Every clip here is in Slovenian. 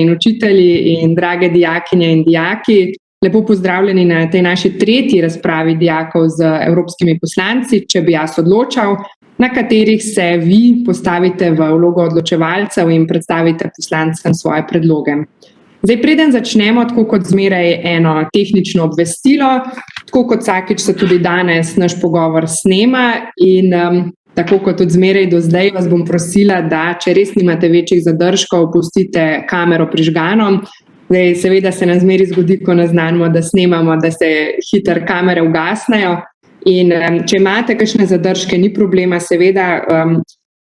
in učitelji in drage dijakinje in dijaki. Lepo pozdravljeni na tej naši tretji razpravi dijakov z evropskimi poslanci, če bi jaz odločal, na katerih se vi postavite v vlogo odločevalcev in predstavite poslancem svoje predloge. Zdaj, preden začnemo, tako kot zmeraj, eno tehnično obvestilo, tako kot vsakič se tudi danes naš pogovor snema in tako kot tudi zmeraj do zdaj vas bom prosila, da če res nimate večjih zadržkov, pustite kamero prižgano. Zdaj, seveda se nam zmeraj zgodi, ko naznanimo, da snemamo, da se hitro kamere ugasnejo. In če imate kakšne zadržke, ni problema, seveda.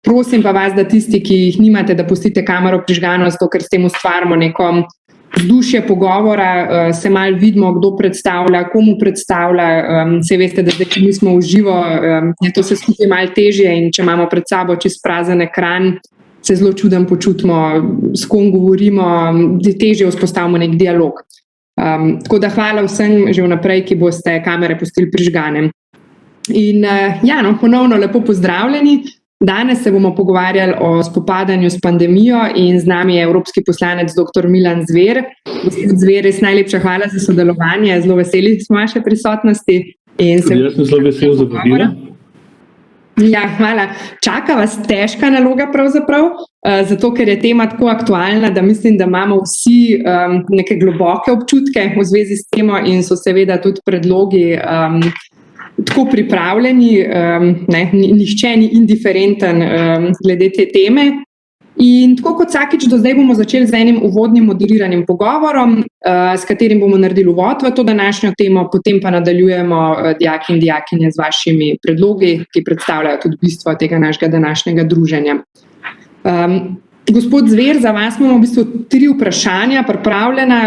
Prosim pa vas, da tisti, ki jih nimate, da pustite kamero prižgano, zato ker s tem ustvarimo neko vzdušje pogovora, se malo vidimo, kdo predstavlja, komu predstavlja. Saj veste, da zdaj, če mi smo v živo, je to se skupaj malo težje in če imamo pred sabo čist prazen ekran, se zelo čudno počutimo, s kom govorimo, težje vzpostavimo nek dialog. Tako da hvala vsem že vnaprej, ki boste kamere pustili prižgane. In ponovno lepo pozdravljeni. Danes se bomo pogovarjali o spopadanju s pandemijo in z nami je evropski poslanec dr. Milan Zver. Gospod Zver, res najlepša hvala za sodelovanje, zelo veseli smo vaše prisotnosti. Jaz sem zelo vesel za povabilo. Ja, hvala. Čaka vas težka naloga pravzaprav, zato ker je tema tako aktualna, da mislim, da imamo vsi neke globoke občutke v zvezi s temo in so seveda tudi predlogi tako pripravljeni, nihče ni indiferenten glede te teme. In tako kot vsakič do zdaj bomo začeli z enim uvodnim moderiranim pogovorom, s katerim bomo naredili uvod v to današnjo temo, potem pa nadaljujemo dijaki in dijakinje z vašimi predlogi, ki predstavljajo tudi bistvo tega našega današnjega druženja. Gospod Zver, za vas imamo v bistvu 3 vprašanja pripravljena,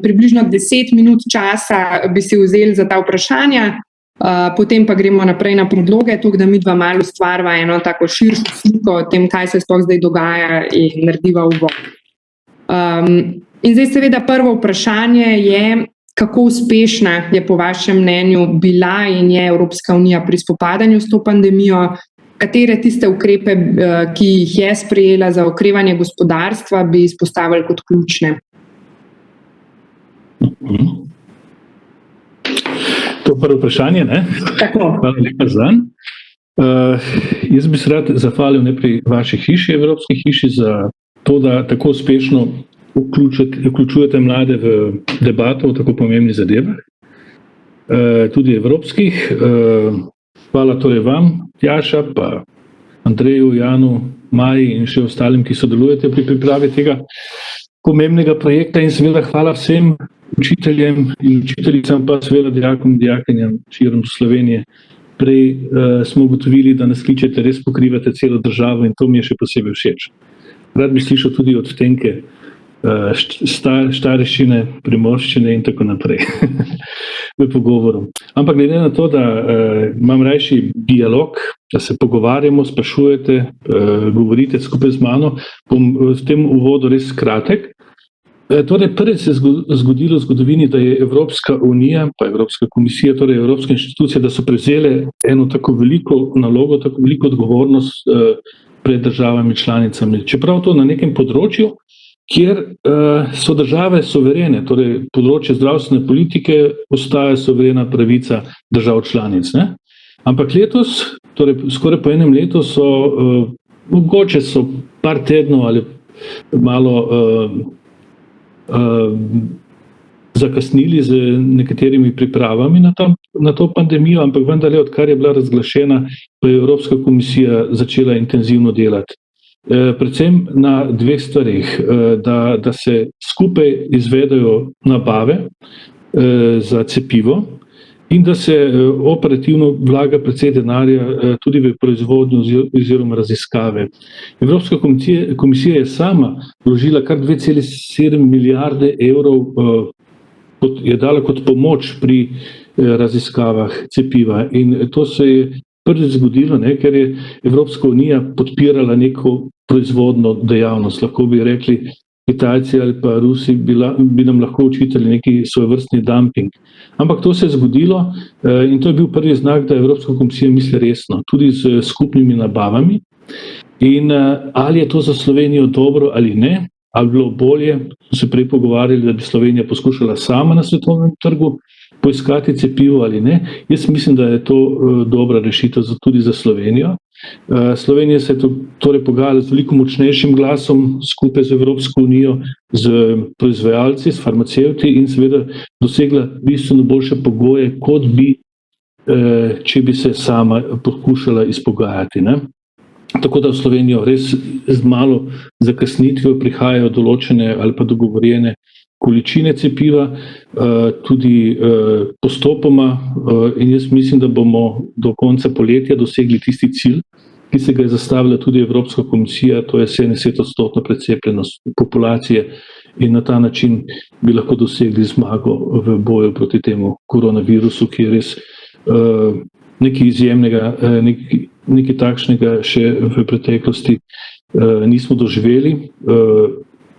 približno 10 minut časa bi si vzeli za ta vprašanja, potem pa gremo naprej na predloge, tako da mi dva malo ustvarva eno tako širšo sliko o tem, kaj se sploh zdaj dogaja in narediva uvod. In zdaj seveda prvo vprašanje je, kako uspešna je po vašem mnenju bila in je Evropska unija pri spopadanju s to pandemijo, katere tiste ukrepe, ki jih je sprejela za okrevanje gospodarstva, bi izpostavili kot ključne? To je prvo vprašanje, ne? Tako. Hvala lepa zanj. Jaz bi se rad zahvalil najprej vaši hiši, Evropski hiši, za to, da tako uspešno vključujete mlade v debato o tako pomembnih zadevah, tudi evropskih. Hvala torej vam, Tjaša, pa Andreju, Janu, Maji in še ostalim, ki sodelujete pri pripravi tega pomembnega projekta in seveda hvala vsem učiteljem in učiteljicam, pa seveda dijakom in dijakinjam širom Slovenije. Prej smo ugotovili, da nas kličete, res pokrivate celo državo in to mi je še posebej všeč. Rad bi slišal tudi odtenke štajerščine, primorščine in tako naprej v pogovoru. Ampak glede na to, da imam rajši dialog, da se pogovarjamo, sprašujete, govorite skupaj z mano, bom v tem uvodu res kratek. Torej, prvič se je zgodilo v zgodovini, da je Evropska unija, pa Evropska komisija, torej Evropske inštitucije, da so prevzele eno tako veliko nalogo, tako veliko odgovornost pred državami članicami. Čeprav to na nekem področju, kjer so države suverene, torej področje zdravstvene politike ostaja suverena pravica držav članic, ne? Ampak letos, torej skoraj po enem letu mogoče so par tednov ali malo zakasnili z nekaterimi pripravami na to pandemijo, ampak vendarle, odkar je bila razglašena, pa je Evropska komisija začela intenzivno delati. Predvsem na 2 stvarih, da se skupaj izvedejo nabave za cepivo in da se operativno vlaga precej denarja tudi v proizvodnjo oziroma raziskave. Evropska komisija je sama vložila kar 2,7 milijarde evrov, je dala kot pomoč pri raziskavah cepiva in to se je prvič zgodilo, ker je Evropska unija podpirala neko proizvodno dejavnost, lahko bi rekli Kitajci ali pa Rusi bi nam lahko učitali neki svojevrstni dumping. Ampak to se je zgodilo in to je bil prvi znak, da Evropska komisija misli resno, tudi z skupnimi nabavami. In ali je to za Slovenijo dobro ali ne, ali bilo bolje, smo se prej pogovarjali, da bi Slovenija poskušala sama na svetovnem trgu poiskati cepivo ali ne. Jaz mislim, da je to dobra rešitev tudi za Slovenijo. Slovenija se je torej pogajala z veliko močnejšim glasom skupaj z Evropsko unijo, z proizvajalci, s farmacevti in seveda dosegla bistveno boljše pogoje, kot bi, če bi se sama poskušala izpogajati, ne. Tako da v Slovenijo res z malo zakasnitvijo prihajajo določene ali pa dogovorjene količine cepiva, tudi postopoma, in jaz mislim, da bomo do konca poletja dosegli tisti cilj, ki se ga je zastavila tudi Evropska komisija, to je 70% precepljenost populacije, in na ta način bi lahko dosegli zmago v boju proti temu koronavirusu, ki je res nekaj izjemnega, nekaj takšnega še v preteklosti nismo doživeli.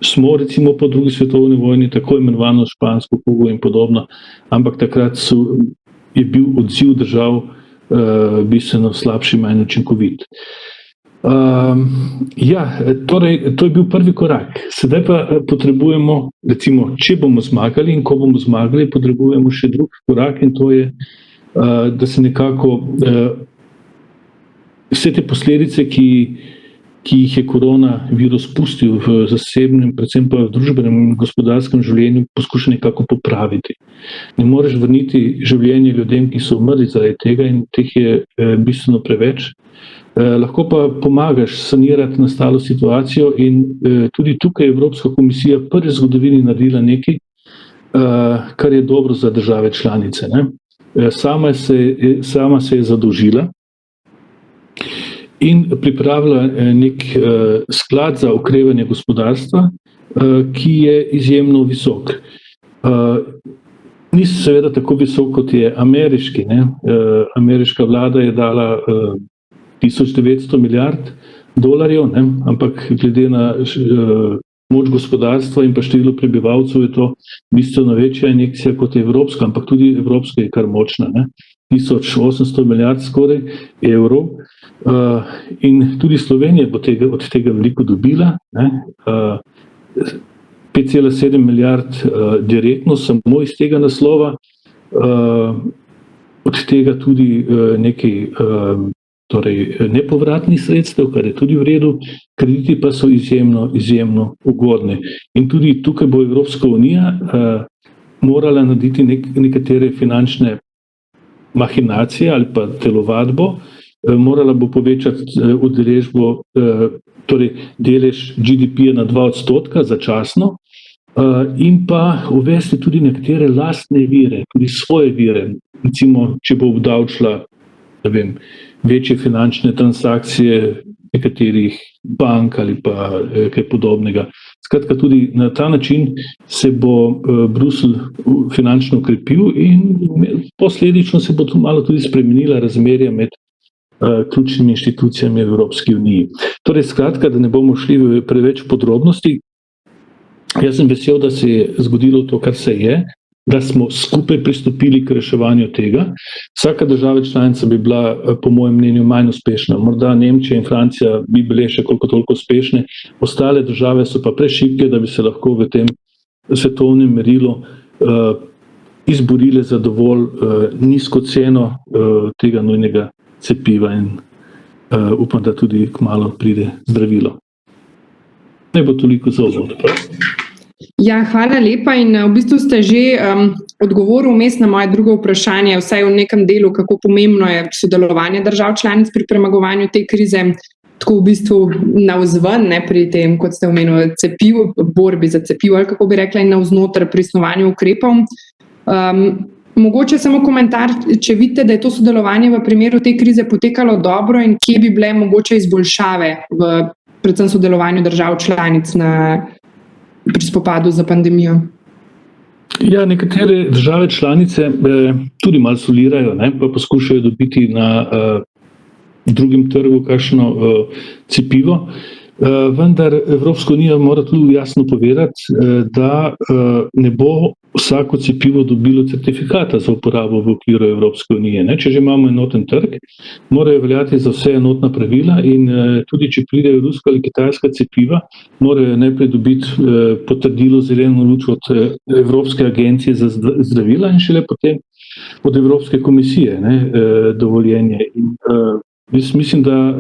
Smo recimo po drugi svetovni vojni tako imenovano špansko kugo in podobno, ampak takrat je bil odziv držav bistveno slabši, manj učinkovit. Torej, to je bil prvi korak. Sedaj pa potrebujemo, recimo, če bomo zmagali in ko bomo zmagali, potrebujemo še drugi korak, in to je, da se nekako vse te posledice, ki jih je koronavirus pustil v zasebnem, predvsem pa v družbenem in gospodarskem življenju, poskuša nekako popraviti. Ne moreš vrniti življenje ljudem, ki so umrli zaradi tega, in teh je bistveno preveč. Lahko pa pomagaš sanirati nastalo situacijo, in tudi tukaj je Evropska komisija prvi v zgodovini naredila nekaj, kar je dobro za države članice, ne. Sama se je zadolžila in pripravila nek sklad za okrevanje gospodarstva, ki je izjemno visok. Ni seveda tako visok, kot je ameriški, ne. Ameriška vlada je dala 1900 milijard dolarjev, ne, ampak glede na moč gospodarstva in pa število prebivalcev je to bistveno večja injekcija kot je evropska, ampak tudi evropska je kar močna, ne. 1800 milijard skoraj evrov, in tudi Slovenija bo od tega veliko dobila, ne. 5,7 milijard direktno samo iz tega naslova, od tega tudi nekaj nepovratnih sredstev, kar je tudi v redu, krediti pa so izjemno ugodni. In tudi tukaj bo Evropska unija morala narediti nekatere finančne mahinacije ali pa telovadbo, morala bo povečati udeležbo, torej delež GDP-ja na 2% začasno, in pa uvesti tudi nekatere lastne vire, tudi svoje vire. Recimo, če bo obdavčila, ne vem, večje finančne transakcije nekaterih bank ali pa kaj podobnega. Skratka, tudi na ta način se bo Bruselj finančno okrepil in posledično se bo tu malo tudi spremenila razmerja med ključnimi inštitucijami v Evropski uniji. Torej, skratka, da ne bomo šli v preveč podrobnosti, jaz sem vesel, da se je zgodilo to, kar se je, da smo skupaj pristopili k reševanju tega. Vsaka država članica bi bila, po mojem mnenju, manj uspešna. Morda Nemčija in Francija bi bile še koliko toliko uspešne, ostale države so pa prešibke, da bi se lahko v tem svetovnem merilu izborile za dovolj nizko ceno tega nujnega cepiva, in upam, da tudi kmalu pride zdravilo. Ne bo toliko za uvod. Ja, hvala lepa, in v bistvu ste že odgovoril vmes na moje drugo vprašanje, vsaj v nekem delu, kako pomembno je sodelovanje držav članic pri premagovanju te krize, tako v bistvu navzven, ne, pri tem, kot ste omenili, cepivu, borbi za cepivo, ali kako bi rekla, in navznoter pri snovanju ukrepov. Mogoče samo komentar, če vidite, da je to sodelovanje v primeru te krize potekalo dobro, in kje bi bile mogoče izboljšave v predvsem sodelovanju držav članic pri spopadu z pandemijo. Ja, nekatere države članice tudi malo solirajo, ne, pa poskušajo dobiti na drugem trgu kakšno cepivo. Vendar Evropska unija mora tudi jasno povedati, da ne bo vsako cepivo dobilo certifikata za uporabo v okviru Evropske unije. Če že imamo enoten trg, morajo veljati za vse enotna pravila in tudi, če pridejo ruska ali kitajska cepiva, morajo najprej dobiti potrdilo zeleno luč od Evropske agencije za zdravila in šele potem od Evropske komisije dovoljenje. In jaz mislim, da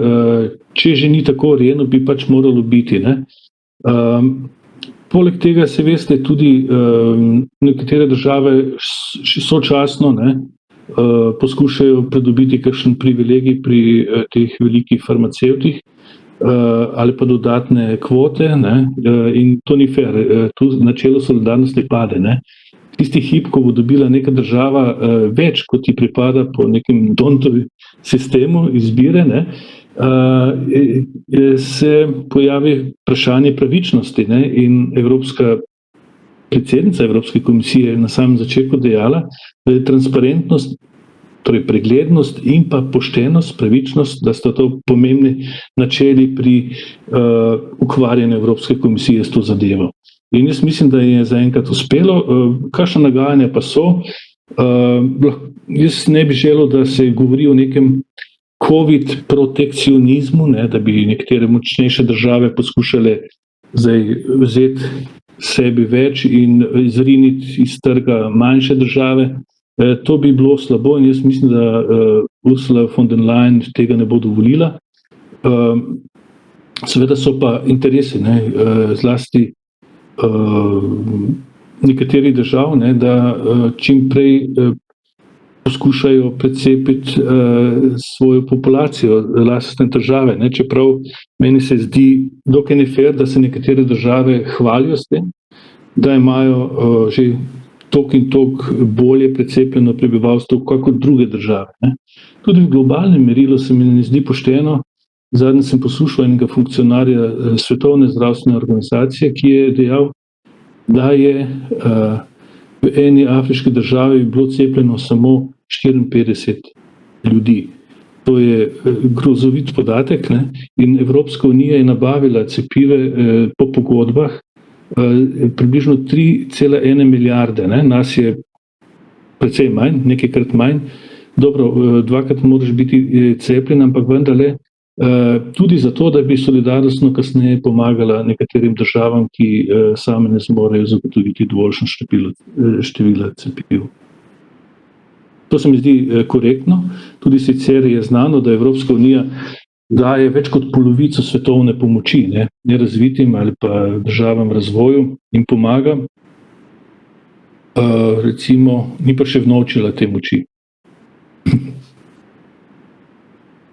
če že ni tako urejeno, bi pač moralo biti. Poleg tega se veste tudi nekatere države sočasno poskušajo pridobiti kakšen privilegij pri teh velikih farmacevtih ali pa dodatne kvote, in to ni fair. Tu načelo solidarnosti pade. Tisti hip, ko bo dobila neka država več, kot ji pripada po nekem D'Hondtovem sistemu izbire, se pojavi vprašanje pravičnosti, in Evropska predsednica Evropske komisije je na samem začetku dejala, da je transparentnost, torej preglednost in pa poštenost, pravičnost, da sta to pomembni načeli pri ukvarjanju Evropske komisije s to zadevo. In jaz mislim, da je zaenkrat uspelo. Kakšna nagajanja pa so? Jaz ne bi želel, da se govori o nekem COVID protekcionizmu, da bi nekatere močnejše države poskušale zdaj vzeti sebi več in izriniti iz trga manjše države. To bi bilo slabo in jaz mislim, da Ursula von der Leyen tega ne bo dovolila. Seveda so pa interesi, zlasti nekaterih držav, da čim prej poskušajo precepiti svojo populacijo lastne države. Čeprav meni se zdi dokaj ne fair, da se nekatere države hvalijo s tem, da imajo že toliko in toliko bolje precepljeno prebivalstvo kot druge države. Tudi v globalnem merilu se mi ne zdi pošteno. Zadnjič sem poslušal enega funkcionarja Svetovne zdravstvene organizacije, ki je dejal, da je v eni afriški državi bilo cepljeno samo 54 ljudi. To je grozovit podatek, in Evropska unija je nabavila cepive po pogodbah približno 3,1 milijarde. Nas je precej manj, nekajkrat manj. Dobro, dvakrat moraš biti cepljen, ampak vendarle tudi zato, da bi solidarnostno kasneje pomagala nekaterim državam, ki same ne zmorejo zagotoviti dovoljšno števila cepiv. To se mi zdi korektno. Tudi sicer je znano, da Evropska unija daje več kot polovico svetovne pomoči nerazvitim ali pa državam v razvoju in pomaga. Recimo, ni pa še vnovčila te moči.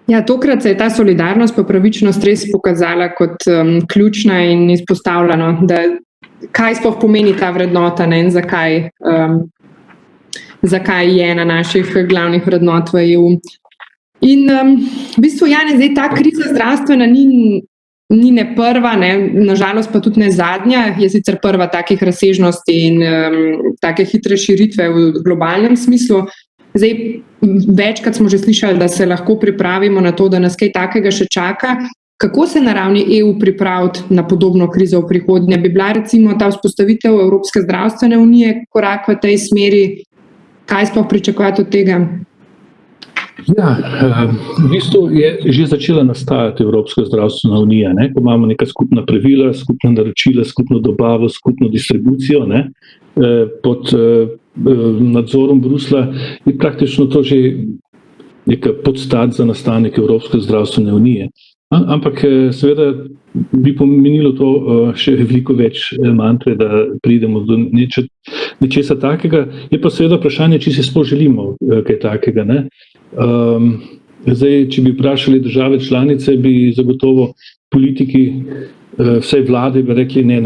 Ja, tokrat se je ta solidarnost pa pravičnost res pokazala kot ključna in izpostavljena, da kaj sploh pomeni ta vrednota in zakaj je ena naših glavnih vrednot v EU. In v bistvu, Janez, zdaj ta kriza zdravstvena ni ne prva, nažalost pa tudi ne zadnja, je sicer prva takih razsežnosti in take hitre širitve v globalnem smislu. Zdaj, večkrat smo že slišali, da se lahko pripravimo na to, da nas kaj takega še čaka. Kako se na ravni EU pripraviti na podobno krizo v prihodnje? Bi bila recimo ta vzpostavitev Evropske zdravstvene unije korak v tej smeri? Kaj sploh pričakovati od tega? Ja, v bistvu je že začela nastajati Evropska zdravstvena unija, ko imamo neka skupna pravila, skupna naročila, skupno dobavo, skupno distribucijo, pod nadzorom Bruslja je praktično to že neka podstat za nastanek Evropske zdravstvene unije. Ampak seveda bi pomenilo to še veliko več mantre, da pridemo do nečesa takega. Je pa seveda vprašanje, če si sploh želimo kaj takega. Zdaj, če bi vprašali države članice, bi zagotovo politiki, vsaj vlade, bi rekli, ne,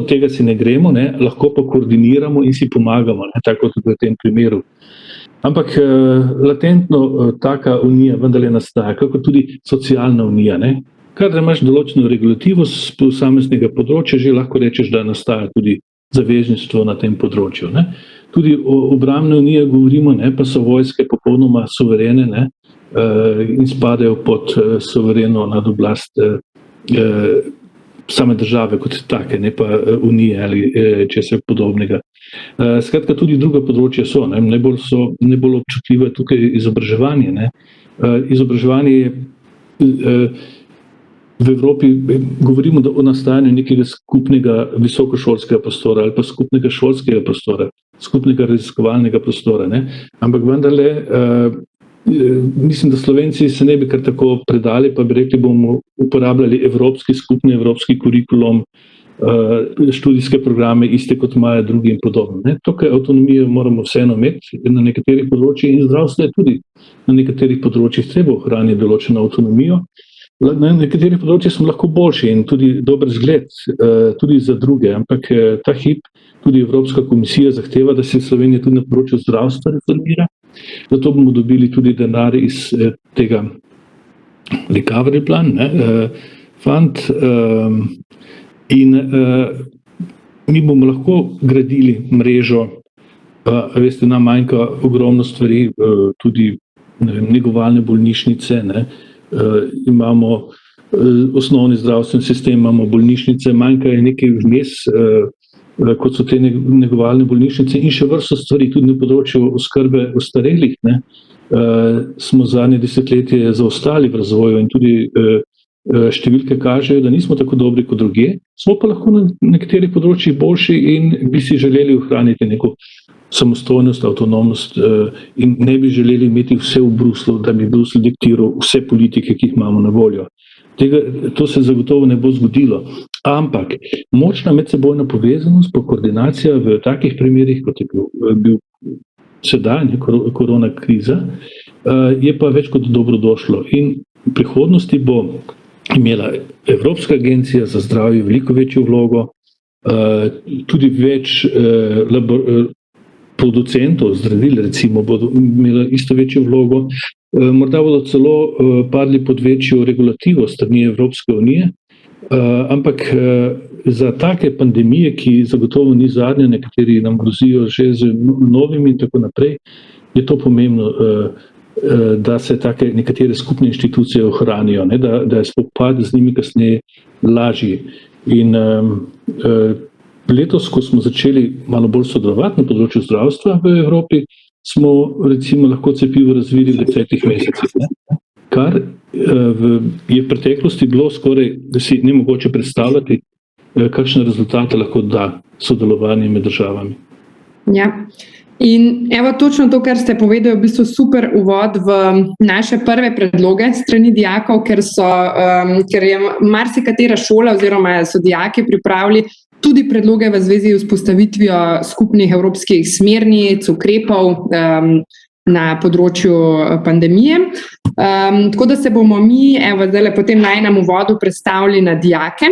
tega si ne gremo, lahko pa koordiniramo in si pomagamo, tako kot v tem primeru. Ampak latentno taka unija vendarle nastaja, kako tudi socialna unija. Kadar imaš določeno regulativo z posameznega področja, že lahko rečeš, da nastaja tudi zavezništvo na tem področju. Tudi o obrambne unije govorimo, pa so vojske popolnoma suverene, in spadajo pod suvereno nadoblast same države kot take, ne pa unije ali česa podobnega. Skratka, tudi druga področja so. Najbolj občutljivo je tukaj izobraževanje. Ne. Izobraževanje je v Evropi, govorimo o nastajanju nekega skupnega visokošolskega prostora ali pa skupnega šolskega prostora, skupnega raziskovalnega prostora. Ne. Ampak vendarle, mislim, da Slovenci se ne bi kar tako predali, pa bi rekli, bomo uporabljali skupni evropski kurikulum, študijske programe, iste kot imajo drugi in podobno. Ne. Tukaj avtonomijo moramo vseeno imeti na nekaterih področjih in zdravstvo je tudi na nekaterih področjih treba ohraniti določeno avtonomijo. Na nekaterih področjih smo lahko boljši in tudi dober zgled tudi za druge, ampak ta hip tudi Evropska komisija zahteva, da se Slovenija tudi na področju zdravstva reformira. Zato bomo dobili tudi denar iz tega recovery plan, fund, in mi bomo lahko gradili mrežo, veste, nam manjka ogromno stvari, tudi negovalne bolnišnice, imamo osnovni zdravstveni sistem, imamo bolnišnice, manjka je nekaj vmes, kot so te negovalne bolnišnice in še vrsto stvari, tudi na področju oskrbe ostarelih. Smo zadnje desetletje zaostali v razvoju in tudi številke kažejo, da nismo tako dobri kot drugje, smo pa lahko na nekaterih področjih boljši in bi si želeli ohraniti neko samostojnost, avtonomnost in ne bi želeli imeti vse v Bruslu, da bi Bruselj diktiral vse politike, ki jih imamo na voljo. To se zagotovo ne bo zgodilo, ampak močna medsebojna povezanost, pa koordinacija v takih primerih, kot je bil sedaj, korona kriza, je pa več kot dobrodošlo. In v prihodnosti bo imela Evropska agencija za zdravje veliko večjo vlogo, tudi več producentov zdravil, recimo, bodo imeli isto večjo vlogo, morda bodo celo padli pod večjo regulativo strani Evropske unije, ampak za take pandemije, ki zagotovo ni zadnja, nekateri nam grozijo že z novimi in tako naprej, je to pomembno, da se take nekatere skupne inštitucije ohranijo, da je spopad z njimi kasneje lažji. In letos, ko smo začeli malo bolj sodelovati na področju zdravstva v Evropi, smo recimo lahko cepivo razvili v 5 mesecih, kar je v preteklosti bilo skoraj, da si nemogoče predstavljati, kakšne rezultate lahko da sodelovanje med državami. Ja. In evo točno to, kar ste povedali, v bistvu super uvod v naše prve predloge strani dijakov, ker je marsikatera šola oziroma so dijaki pripravili tudi predloge v zvezi z vzpostavitvijo skupnih evropskih smernic, ukrepov na področju pandemije. Tako da se bomo mi zdaj po tem najinem uvodu predstavili na dijake.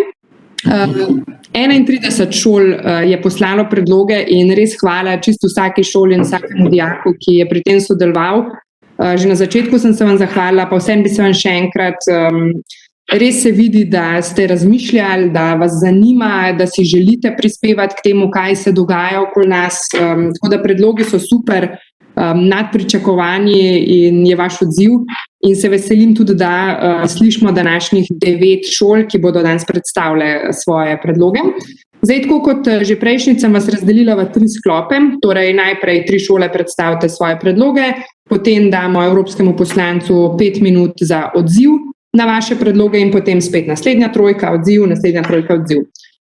31 šol je poslalo predloge in res hvala čisto vsaki šoli in vsakemu dijaku, ki je pri tem sodeloval. Že na začetku sem se vam zahvalila, pa vsem bi se vam še enkrat. Res se vidi, da ste razmišljali, da vas zanima, da si želite prispevati k temu, kaj se dogaja okoli nas. Tako da predlogi so super, nad pričakovanji in je vaš odziv. In se veselim tudi, da slišimo današnjih 9 šol, ki bodo danes predstavile svoje predloge. Zdaj, tako kot že prejšnjič sem vas razdelila v 3 sklope, torej najprej 3 šole predstavite svoje predloge, potem damo evropskemu poslancu 5 minut za odziv na vaše predloge in potem spet naslednja trojka odziv, naslednja trojka odziv.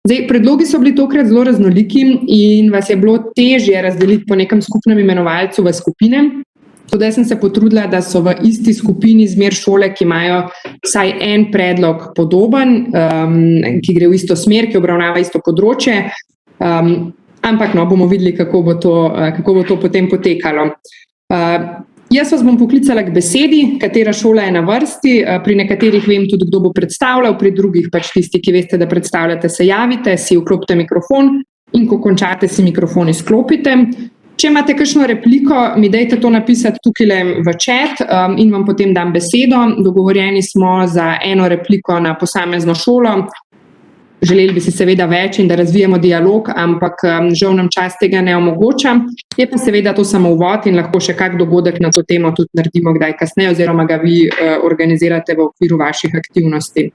Zdaj, predlogi so bili tokrat zelo raznoliki in vas je bilo težje razdeliti po nekem skupnem imenovalcu v skupine. Zdaj sem se potrudila, da so v isti skupini zmer šole, ki imajo vsaj en predlog podoben, ki gre v isto smer, ki obravnava isto področje, ampak bomo videli, kako bo to potem potekalo. Jaz vas bom poklicala k besedi, katera šola je na vrsti, pri nekaterih vem tudi, kdo bo predstavljal, pri drugih pač tisti, ki veste, da predstavljate, se javite, si vklopite mikrofon in ko končate, si mikrofon izklopite. Če imate kakšno repliko, mi dajte to napisati tukaj v chat in vam potem dam besedo. Dogovorjeni smo za eno repliko na posamezno šolo. Želeli bi si seveda več in da razvijamo dialog, ampak žal nam čas tega ne omogoča. Je pa seveda to samo uvod in lahko še kak dogodek na to temo tudi naredimo kdaj kasneje oziroma ga vi organizirate v okviru vaših aktivnosti.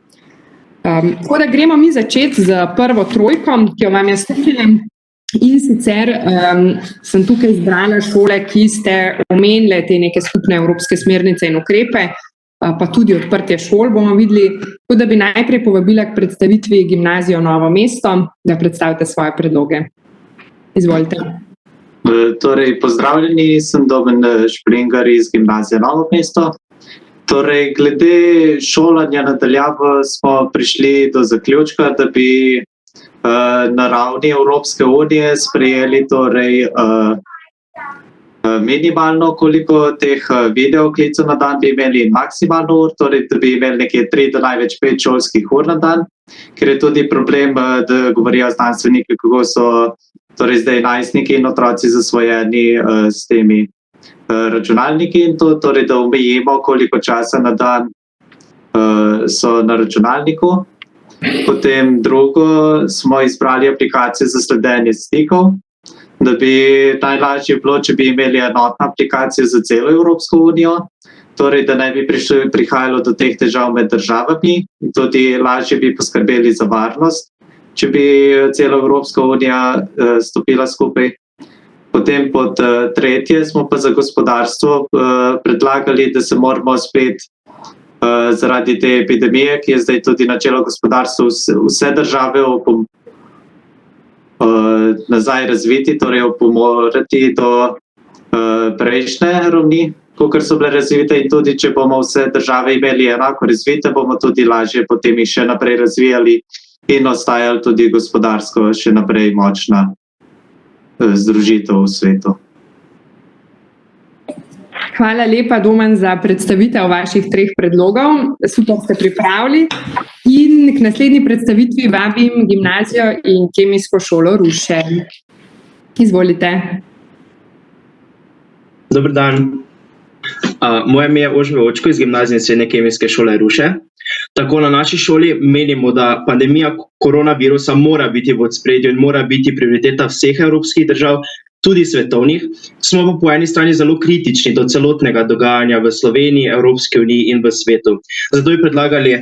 Tako da gremo mi začeti z prvo trojko, ki jo vam jaz sklepim. In sicer sem tukaj izbrala šole, ki ste omenile te neke skupne evropske smernice in ukrepe, pa tudi odprtje šol bomo videli, tako da bi najprej povabila k predstavitvi Gimnazijo Novo mesto, da predstavite svoje predloge. Izvolite. Torej, pozdravljeni, sem Domen Špringer iz Gimnazije Novo mesto. Torej, glede šolanja na daljavo smo prišli do zaključka, da bi na ravni Evropske unije sprejeli torej minimalno, koliko teh videoklicov na dan bi imeli in maksimalno ur, torej da bi imeli nekje 3 do največ 5 šolskih ur na dan, ker je tudi problem, da govorijo znanstveniki, kako so torej zdaj najstniki in otroci zasvojeni s temi računalniki in to, torej da omejimo, koliko časa na dan so na računalniku. Potem drugo smo izbrali aplikacije za sledenje stikov, da bi najlažje bilo, če bi imeli enotno aplikacijo za celo Evropsko unijo, torej da ne bi prihajalo do teh težav med državami in tudi lažje bi poskrbeli za varnost, če bi cela Evropska unija stopila skupaj. Potem pod tretje smo pa za gospodarstvo predlagali, da se moramo spet zaradi te epidemije, ki je zdaj tudi načelo gospodarstva, vse države nazaj razviti, torej opomoriti do prejšnje ravni, kakor so bile razvite in tudi, če bomo vse države imeli enako razvite, bomo tudi lažje potem jih še naprej razvijali in ostajali tudi gospodarsko še naprej močna združitev v svetu. Hvala lepa, Domen, za predstavitev vaših 3 predlogov. Super ste pripravili. In k naslednji predstavitvi vabim Gimnazijo in kemijsko šolo Ruše. Izvolite. Dober dan. Moje ime je Ožve Očko iz Gimnazije in srednje kemijske šole Ruše. Tako na naši šoli menimo, da pandemija koronavirusa mora biti v ospredju in mora biti prioriteta vseh evropskih držav, tudi svetovnih. Smo pa po eni strani zelo kritični do celotnega dogajanja v Sloveniji, Evropski uniji in v svetu. Zato bi predlagali,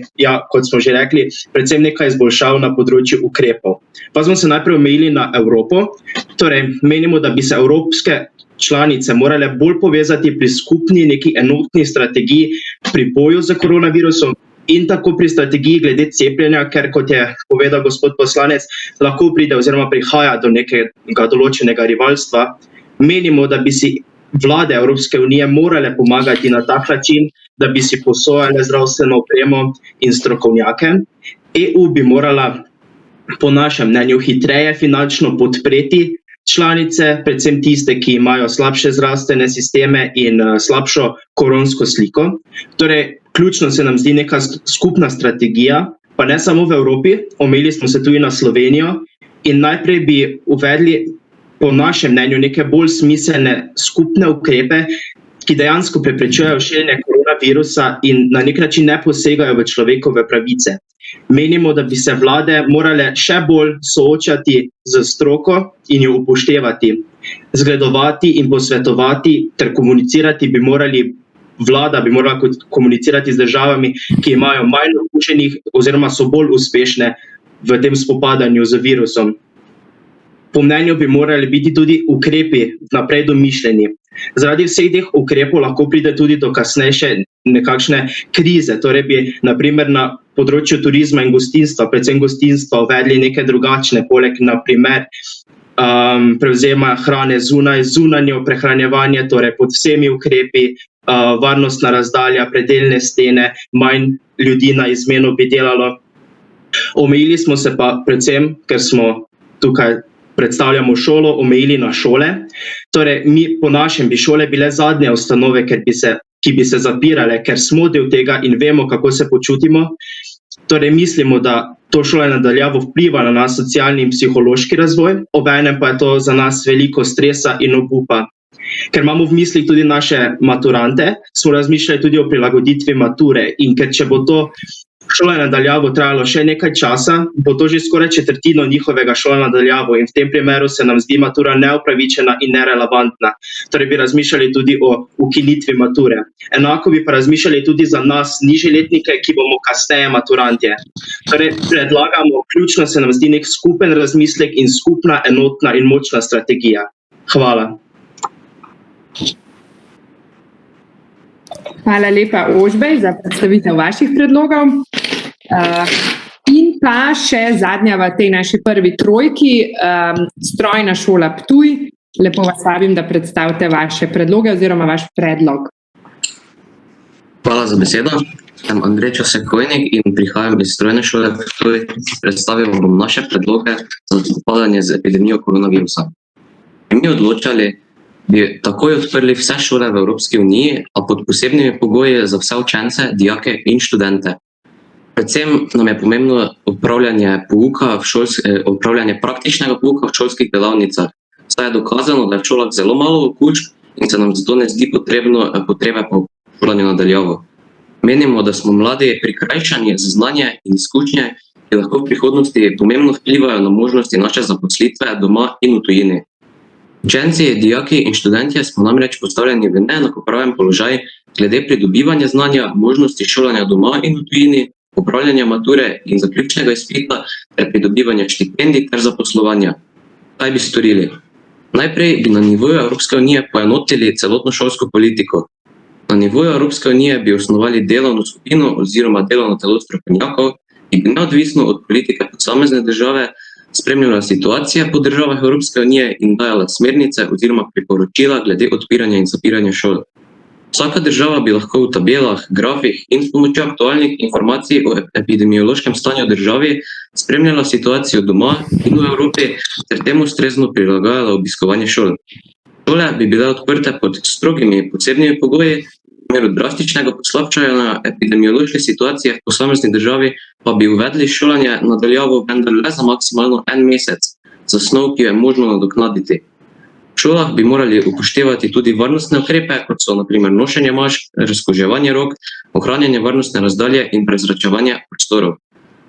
kot smo že rekli, predvsem nekaj izboljšav na področju ukrepov. Pa smo se najprej omejili na Evropo. Torej, menimo, da bi se evropske članice morale bolj povezati pri skupni neki enotni strategiji pri boju z koronavirusom in tako pri strategiji glede cepljenja, ker kot je povedal gospod poslanec, lahko pride oziroma prihaja do nekega določenega rivalstva. Menimo, da bi si vlade Evropske unije morale pomagati na tak način, da bi si posojale zdravstveno opremo in strokovnjake. EU bi morala po našem mnenju hitreje finančno podpreti članice, predvsem tiste, ki imajo slabše zdravstvene sisteme in slabšo koronsko sliko. Torej, ključno se nam zdi neka skupna strategija, pa ne samo v Evropi, omejili smo se tudi na Slovenijo in najprej bi uvedli po našem mnenju neke bolj smiselne skupne ukrepe, ki dejansko preprečujejo širjenje koronavirusa in na nek način ne posegajo v človekove pravice. Menimo, da bi se vlade morale še bolj soočati z stroko in jo upoštevati, zgledovati in posvetovati ter komunicirati bi morali. Vlada bi morala komunicirati z državami, ki imajo manj okuženih oziroma so bolj uspešne v tem spopadanju z virusom. Po mnenju bi morali biti tudi ukrepi naprej domišljeni. Zaradi vseh teh ukrepov lahko pride tudi do kasnejše nekakšne krize. Torej bi na primer na področju turizma in gostinstva, predvsem gostinstva, uvedli neke drugačne, poleg na primer prevzema hrane zunanje prehranjevanje, torej pod vsemi ukrepi, varnostna razdalja, predelne stene, manj ljudi na izmeno bi delalo. Omejili smo se pa predvsem, ker smo tukaj predstavljamo šolo, omejili na šole. Torej, mi po našem bi šole bile zadnje ustanove, ki bi se zapirale, ker smo del tega in vemo, kako se počutimo. Torej, mislimo, da to šolanje na daljavo vpliva na naš socialni in psihološki razvoj, obenem pa je to za nas veliko stresa in obupa. Ker imamo v mislih tudi naše maturante, smo razmišljali tudi o prilagoditvi mature in ker če bo to šolanje nadaljavo trajalo še nekaj časa, bo to že skoraj četrtino njihovega šolanja nadaljavo in v tem primeru se nam zdi matura neupravičena in nerelevantna. Torej bi razmišljali tudi o ukinitvi mature. Enako bi pa razmišljali tudi za nas, nižje letnike, ki bomo kasneje maturantje. Torej predlagamo, ključno se nam zdi nek skupen razmislek in skupna, enotna in močna strategija. Hvala. Hvala lepa, Ožbej, za predstavitev vaših predlogov. In pa še zadnja v tej naši prvi trojki, Strojna šola Ptuj. Lepo vas vabim, da predstavite vaše predloge oziroma vaš predlog. Hvala za besedo. Sem Andrej Časekojnik in prihajam iz Strojne šole Ptuj. Predstavil bom naše predloge za spopadanje z epidemijo koronavirusa. Mi odločali, bi takoj odprli vse šole v Evropski uniji, a pod posebnimi pogoji za vse učence, dijake in študente. Predvsem nam je pomembno opravljanje praktičnega pouka v šolskih delavnicah. Saj je dokazano, da je v šolah zelo malo okužb in se nam zato ne zdi potrebe po šolanju nadaljavo. Menimo, da smo mladi prikrajšani za znanje in izkušnje, ki lahko v prihodnosti pomembno vplivajo na možnosti naše zaposlitve doma in v tujini. Učenci, dijaki in študentje smo namreč postavljeni v neenakopraven položaj glede pridobivanja znanja, možnosti šolanja doma in v tujini, opravljanja mature in zaključnega izpita ter pridobivanja štipendij ter zaposlovanja. Kaj bi storili? Najprej bi na nivoju Evropske unije poenotili celotno šolsko politiko. Na nivoju Evropske unije bi osnovali delovno skupino oziroma delovno telo strokovnjakov, ki bi neodvisno od politike posamezne države spremljala situacije po državah Evropske unije in dajala smernice oziroma priporočila glede odpiranja in zapiranja šol. Vsaka država bi lahko v tabelah, grafih in s pomočjo aktualnih informacij o epidemiološkem stanju v državi spremljala situacijo doma in v Evropi ter temu ustrezno prilagajala obiskovanje šol. Šole bi bile odprte pod strogimi posebnimi pogoji, v primeru drastičnega poslabšanja epidemiološke situacije v posamezni državi pa bi uvedli šolanje nadaljavo vendar le za maksimalno 1 mesec, za snov, ki jo je možno nadoknaditi. V šolah bi morali upoštevati tudi varnostne ukrepe, kot so na primer nošenje mask, razkuževanje rok, ohranjanje varnostne razdalje in prezračevanje prostorov.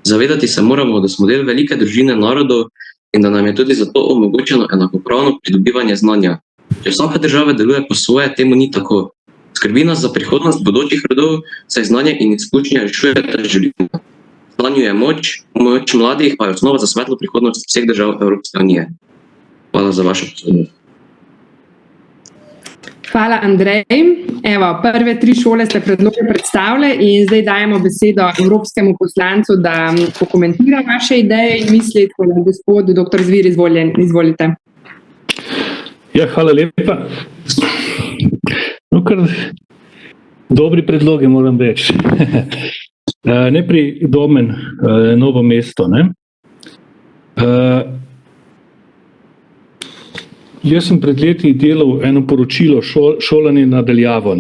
Zavedati se moramo, da smo del velike družine narodov in da nam je tudi zato omogočeno enakopravno pridobivanje znanja. Če vsaka država deluje po svoje, temu ni tako. Skrbi nas za prihodnost bodočih rodov, saj znanje in izkušnje rešujete življenja. Znanju je moč mladih pa je osnova za svetlo prihodnost vseh držav Evropske unije. Hvala za vašo pozornost. Hvala, Andrej. Evo, prve 3 šole ste predloge predstavili in zdaj dajemo besedo evropskemu poslancu, da pokomentira vaše ideje in misli. Gospod dr. Zvir, izvolite. Ja, hvala lepa. No, kar dobri predlogi, moram reči. Najprej Domen, Novo mesto. Jaz sem pred leti delal eno poročilo šolanje nadaljavo.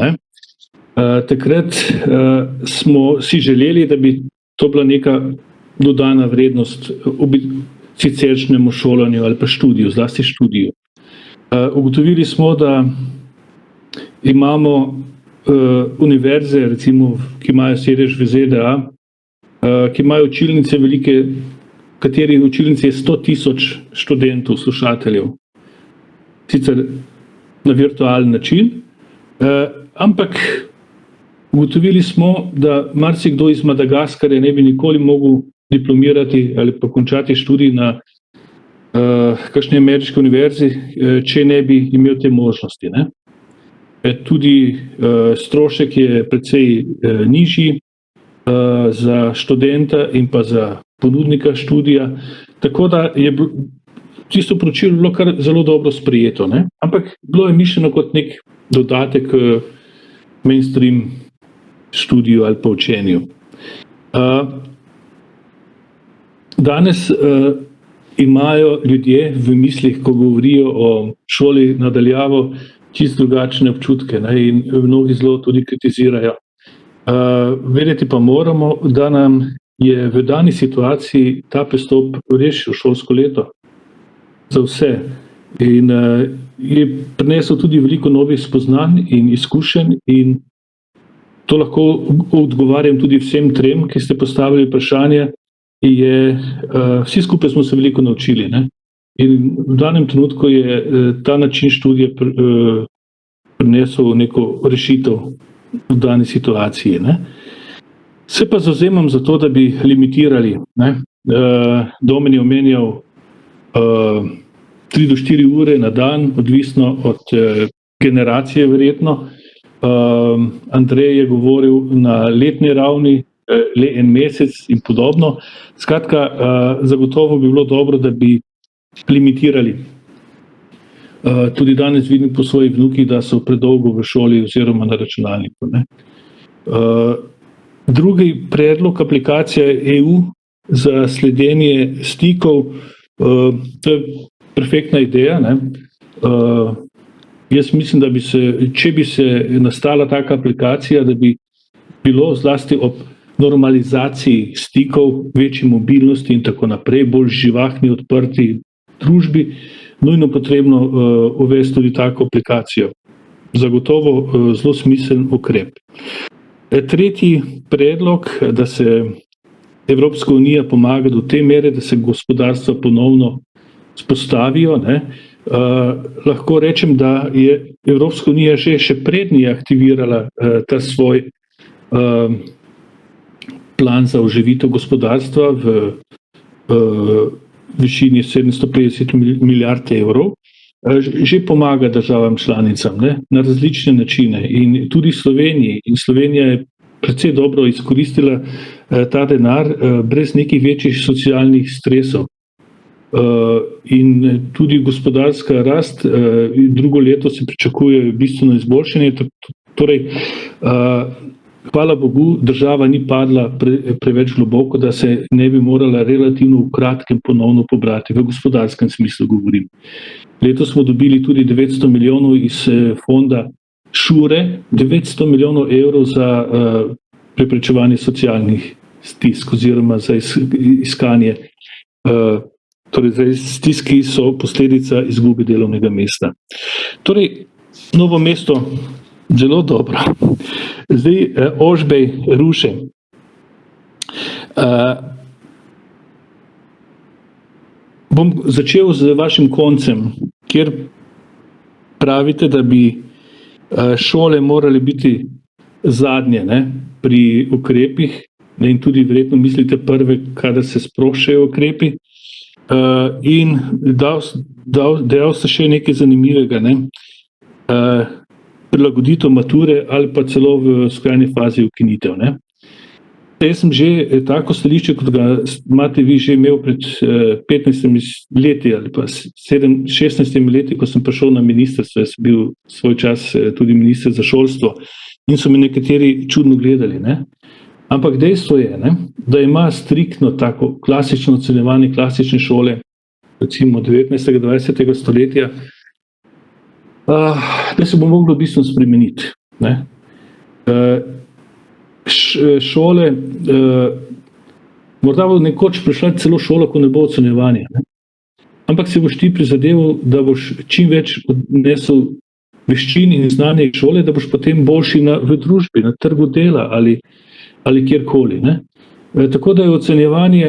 Takrat smo si želeli, da bi to bila neka dodana vrednost siceršnjemu šolanju ali pa študiju, zlasti študiju. Ugotovili smo, da imamo univerze, recimo, ki imajo sedež v ZDA, ki imajo učilnice velike, katerih učilnice je 100.000 študentov, slušateljev. Sicer na virtualen način, ampak ugotovili smo, da marsikdo iz Madagaskarja ne bi nikoli mogel diplomirati ali pa končati študij na kakšni ameriški univerzi, če ne bi imel te možnosti. Tudi strošek je precej nižji za študenta in pa za ponudnika študija, tako da je tisto poročilo bilo kar zelo dobro sprejeto, ampak bilo je mišljeno kot nek dodatek mainstream študiju ali pa učenju. Danes imajo ljudje v mislih, ko govorijo o šoli nadaljavo, čisto drugačne občutke in mnogi zelo tudi kritizirajo. Vedeti pa moramo, da nam je v dani situaciji ta pristop rešil šolsko leto za vse in je prinesel tudi veliko novih spoznanj in izkušenj in to lahko odgovarjam tudi vsem trem, ki ste postavili vprašanje, vsi skupaj smo se veliko naučili, ne? In v danem trenutku je ta način študije prinesel neko rešitev v dani situaciji, ne? Se pa zavzemam za to, da bi limitirali, ne? Domen je omenjal 3 do 4 ure na dan, odvisno od generacije verjetno. Andrej je govoril na letni ravni, le en mesec in podobno. Skratka, zagotovo bi bilo dobro, da bi limitirali. Tudi danes vidim po svojih vnukih, da so predolgo v šoli oziroma na računalniku, ne. Drugi predlog, aplikacija EU za sledenje stikov, to je perfektna ideja, ne. Jaz mislim, da če bi se nastala taka aplikacija, da bi bilo zlasti ob normalizaciji stikov, večji mobilnosti in tako naprej, bolj živahni, odprti družbi, nujno potrebno uvesti tudi tako aplikacijo. Zagotovo zelo smiseln ukrep. Tretji predlog, da se Evropska unija pomaga do te mere, da se gospodarstva ponovno spostavijo, ne. Lahko rečem, da je Evropska unija še prednje aktivirala ta svoj plan za oživitev gospodarstva v višini 750 milijard evrov, že pomaga državam članicam, ne, na različne načine in tudi Sloveniji. In Slovenija je precej dobro izkoristila ta denar brez nekih večjih socialnih stresov. In tudi gospodarska rast, drugo leto se pričakuje bistveno izboljšanje, torej hvala Bogu, država ni padla preveč globoko, da se ne bi morala relativno v kratkem ponovno pobrati, v gospodarskem smislu govorim. Letos smo dobili tudi 900 milijonov iz fonda Šure, 900 milijonov evrov za preprečevanje socialnih stisk oziroma za iskanje, torej za stisk, ki so posledica izgube delovnega mesta. Torej, Novo mesto, zelo dobro. Zdaj, Ožbej, Ruše. Bom začel z vašim koncem, kjer pravite, da bi šole morali biti zadnje, ne, pri ukrepih, ne, in tudi verjetno mislite prve, kadar se sproščajo ukrepi. In dejal ste še nekaj zanimivega, ne. Prilagoditev mature ali pa celo v skrajni fazi ukinitev, ne. Jaz sem že tako stališče, kot ga imate vi že imel pred 15 leti ali pa 16 leti, ko sem prišel na ministrstvo. Jaz sem bil svoj čas tudi minister za šolstvo in so me nekateri čudno gledali, ne. Ampak dejstvo je, ne, da ima striktno tako klasično ocenjevanje klasične šole, recimo 19. 20. stoletja, da se bo moglo bistveno spremeniti, ne. Šole, morda bo nekoč prišla celo šola, ko ne bo ocenjevanja, ne. Ampak se boš ti prizadeval, da boš čim več odnesel veščin in znanje iz šole, da boš potem boljši v družbi, na trgu dela ali kjerkoli, ne. Tako da je ocenjevanje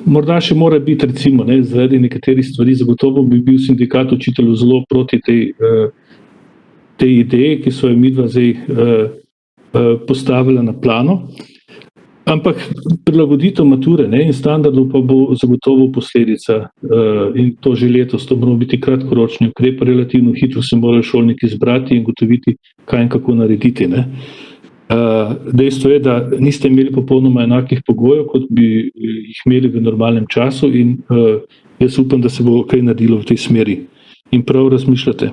morda še mora biti, recimo, ne, zaradi nekaterih stvari, zagotovo bi bil sindikat učiteljev zelo proti tej ideji, ki so jo midva zdaj postavila na plano. Ampak prilagoditev mature, ne, in standardov pa bo zagotovo posledica in to že letos, to mora biti kratkoročni ukrep, relativno hitro se morajo šolniki zbrati in gotoviti, kaj in kako narediti, ne. Dejstvo je, da niste imeli popolnoma enakih pogojev, kot bi jih imeli v normalnem času in jaz upam, da se bo kaj naredilo v tej smeri. In prav razmišljate.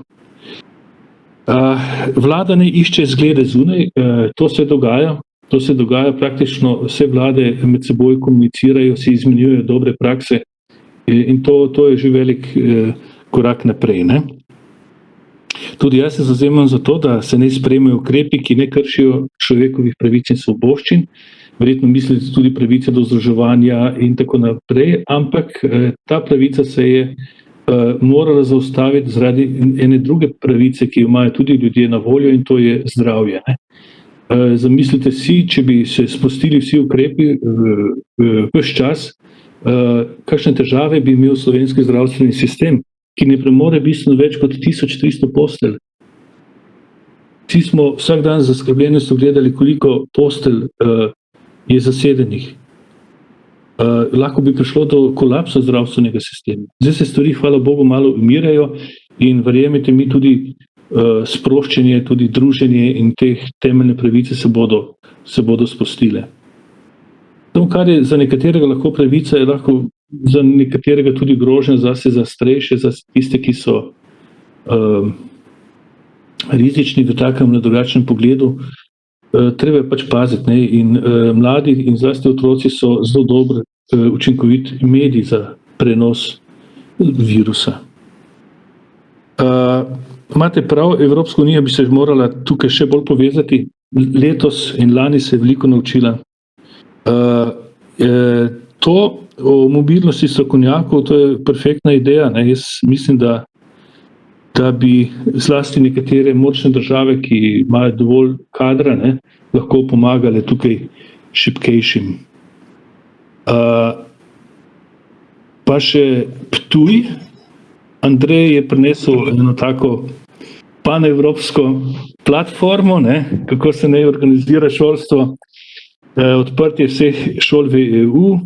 Vlada ne išče zglede zunaj, to se dogaja, praktično vse vlade med seboj komunicirajo, si izmenjujejo dobre prakse in to je že velik korak naprej, ne. Tudi jaz se zavzemam za to, da se ne sprejmejo ukrepi, ki ne kršijo človekovih pravic in svoboščin, verjetno mislite tudi pravice do združevanja in tako naprej, ampak ta pravica se je morala zaustaviti zaradi ene druge pravice, ki jo imajo tudi ljudje na voljo, in to je zdravje. Ne? Zamislite si, če bi se spustili vsi ukrepi ves čas, kakšne težave bi imel slovenski zdravstveni sistem, ki ne premore bistveno več kot 1300 postelj. Vsi smo vsak dan z zaskrbljenostjo gledali, koliko postelj je zasedenih. Lahko bi prišlo do kolapsa zdravstvenega sistema. Zdaj se stvari, hvala Bogu, malo umirajo in verjemite mi, tudi sproščanje, tudi druženje in teh temeljne pravice se bodo spustile. To, kar je za nekaterega lahko pravica, je lahko za nekaterega tudi grožnja, zase za starejše, za tiste, ki so rizični v takem na drugačnem pogledu. Treba je pač paziti, ne? In mladi in zlasti otroci so zelo dober, učinkovit medij za prenos virusa. Imate prav, Evropska unija bi se morala tukaj še bolj povezati. Letos in lani se je veliko naučila. To o mobilnosti strokovnjakov, to je perfektna ideja. Ne? Jaz mislim, da bi zlasti nekatere močne države, ki imajo dovolj kadra, ne, lahko pomagale tukaj šibkejšim. Pa še Ptuj. Andrej je prinesel eno tako panevropsko platformo, ne, kako se naj organizira šolstvo, odprtje vseh šol v EU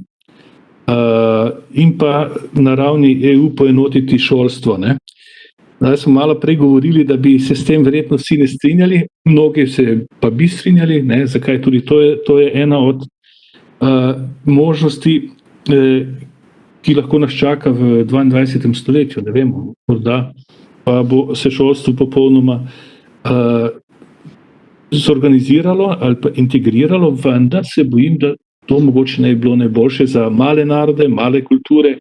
in pa na ravni EU poenotiti šolstvo. Ne. Zdaj smo malo prej govorili, da bi se s tem verjetno vsi ne strinjali, mnogi se pa bi strinjali, ne, zakaj tudi to je ena od možnosti, ki lahko nas čaka v 22. stoletju, ne vemo, morda pa bo se šolstvo popolnoma zorganiziralo ali pa integriralo, vendar se bojim, da to mogoče ne bi bilo najboljše za male narode, male kulture.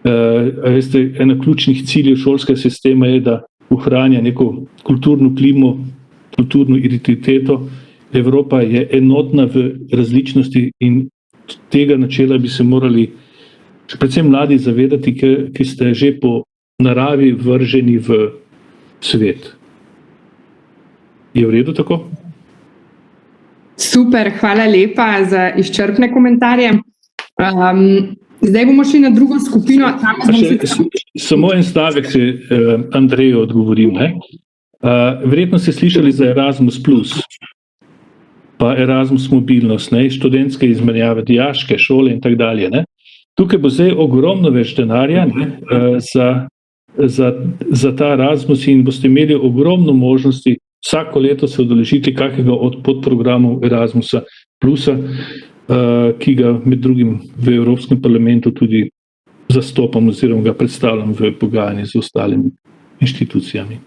Veste, ena ključnih ciljev šolskega sistema je, da ohranja neko kulturno klimo, kulturno identiteto. Evropa je enotna v različnosti in tega načela bi se morali predvsem mladi zavedati, ki ste že po naravi vrženi v svet. Je v redu tako? Super, hvala lepa za izčrpne komentarje. Zdaj bomo šli na drugo skupino. Samo en stavek se Andreju odgovorim. Verjetno ste slišali za Erasmus+, pa Erasmus mobilnost, ne? Študentske izmenjave, dijaške šole in tako dalje. Ne? Tukaj bo zdaj ogromno več denarja, ne, za ta Erasmus in boste imeli ogromno možnosti vsako leto se udeležiti kakega od podprogramov Erasmusa plusa, ki ga med drugim v Evropskem parlamentu tudi zastopam oziroma ga predstavljam v pogajanju z ostalimi inštitucijami.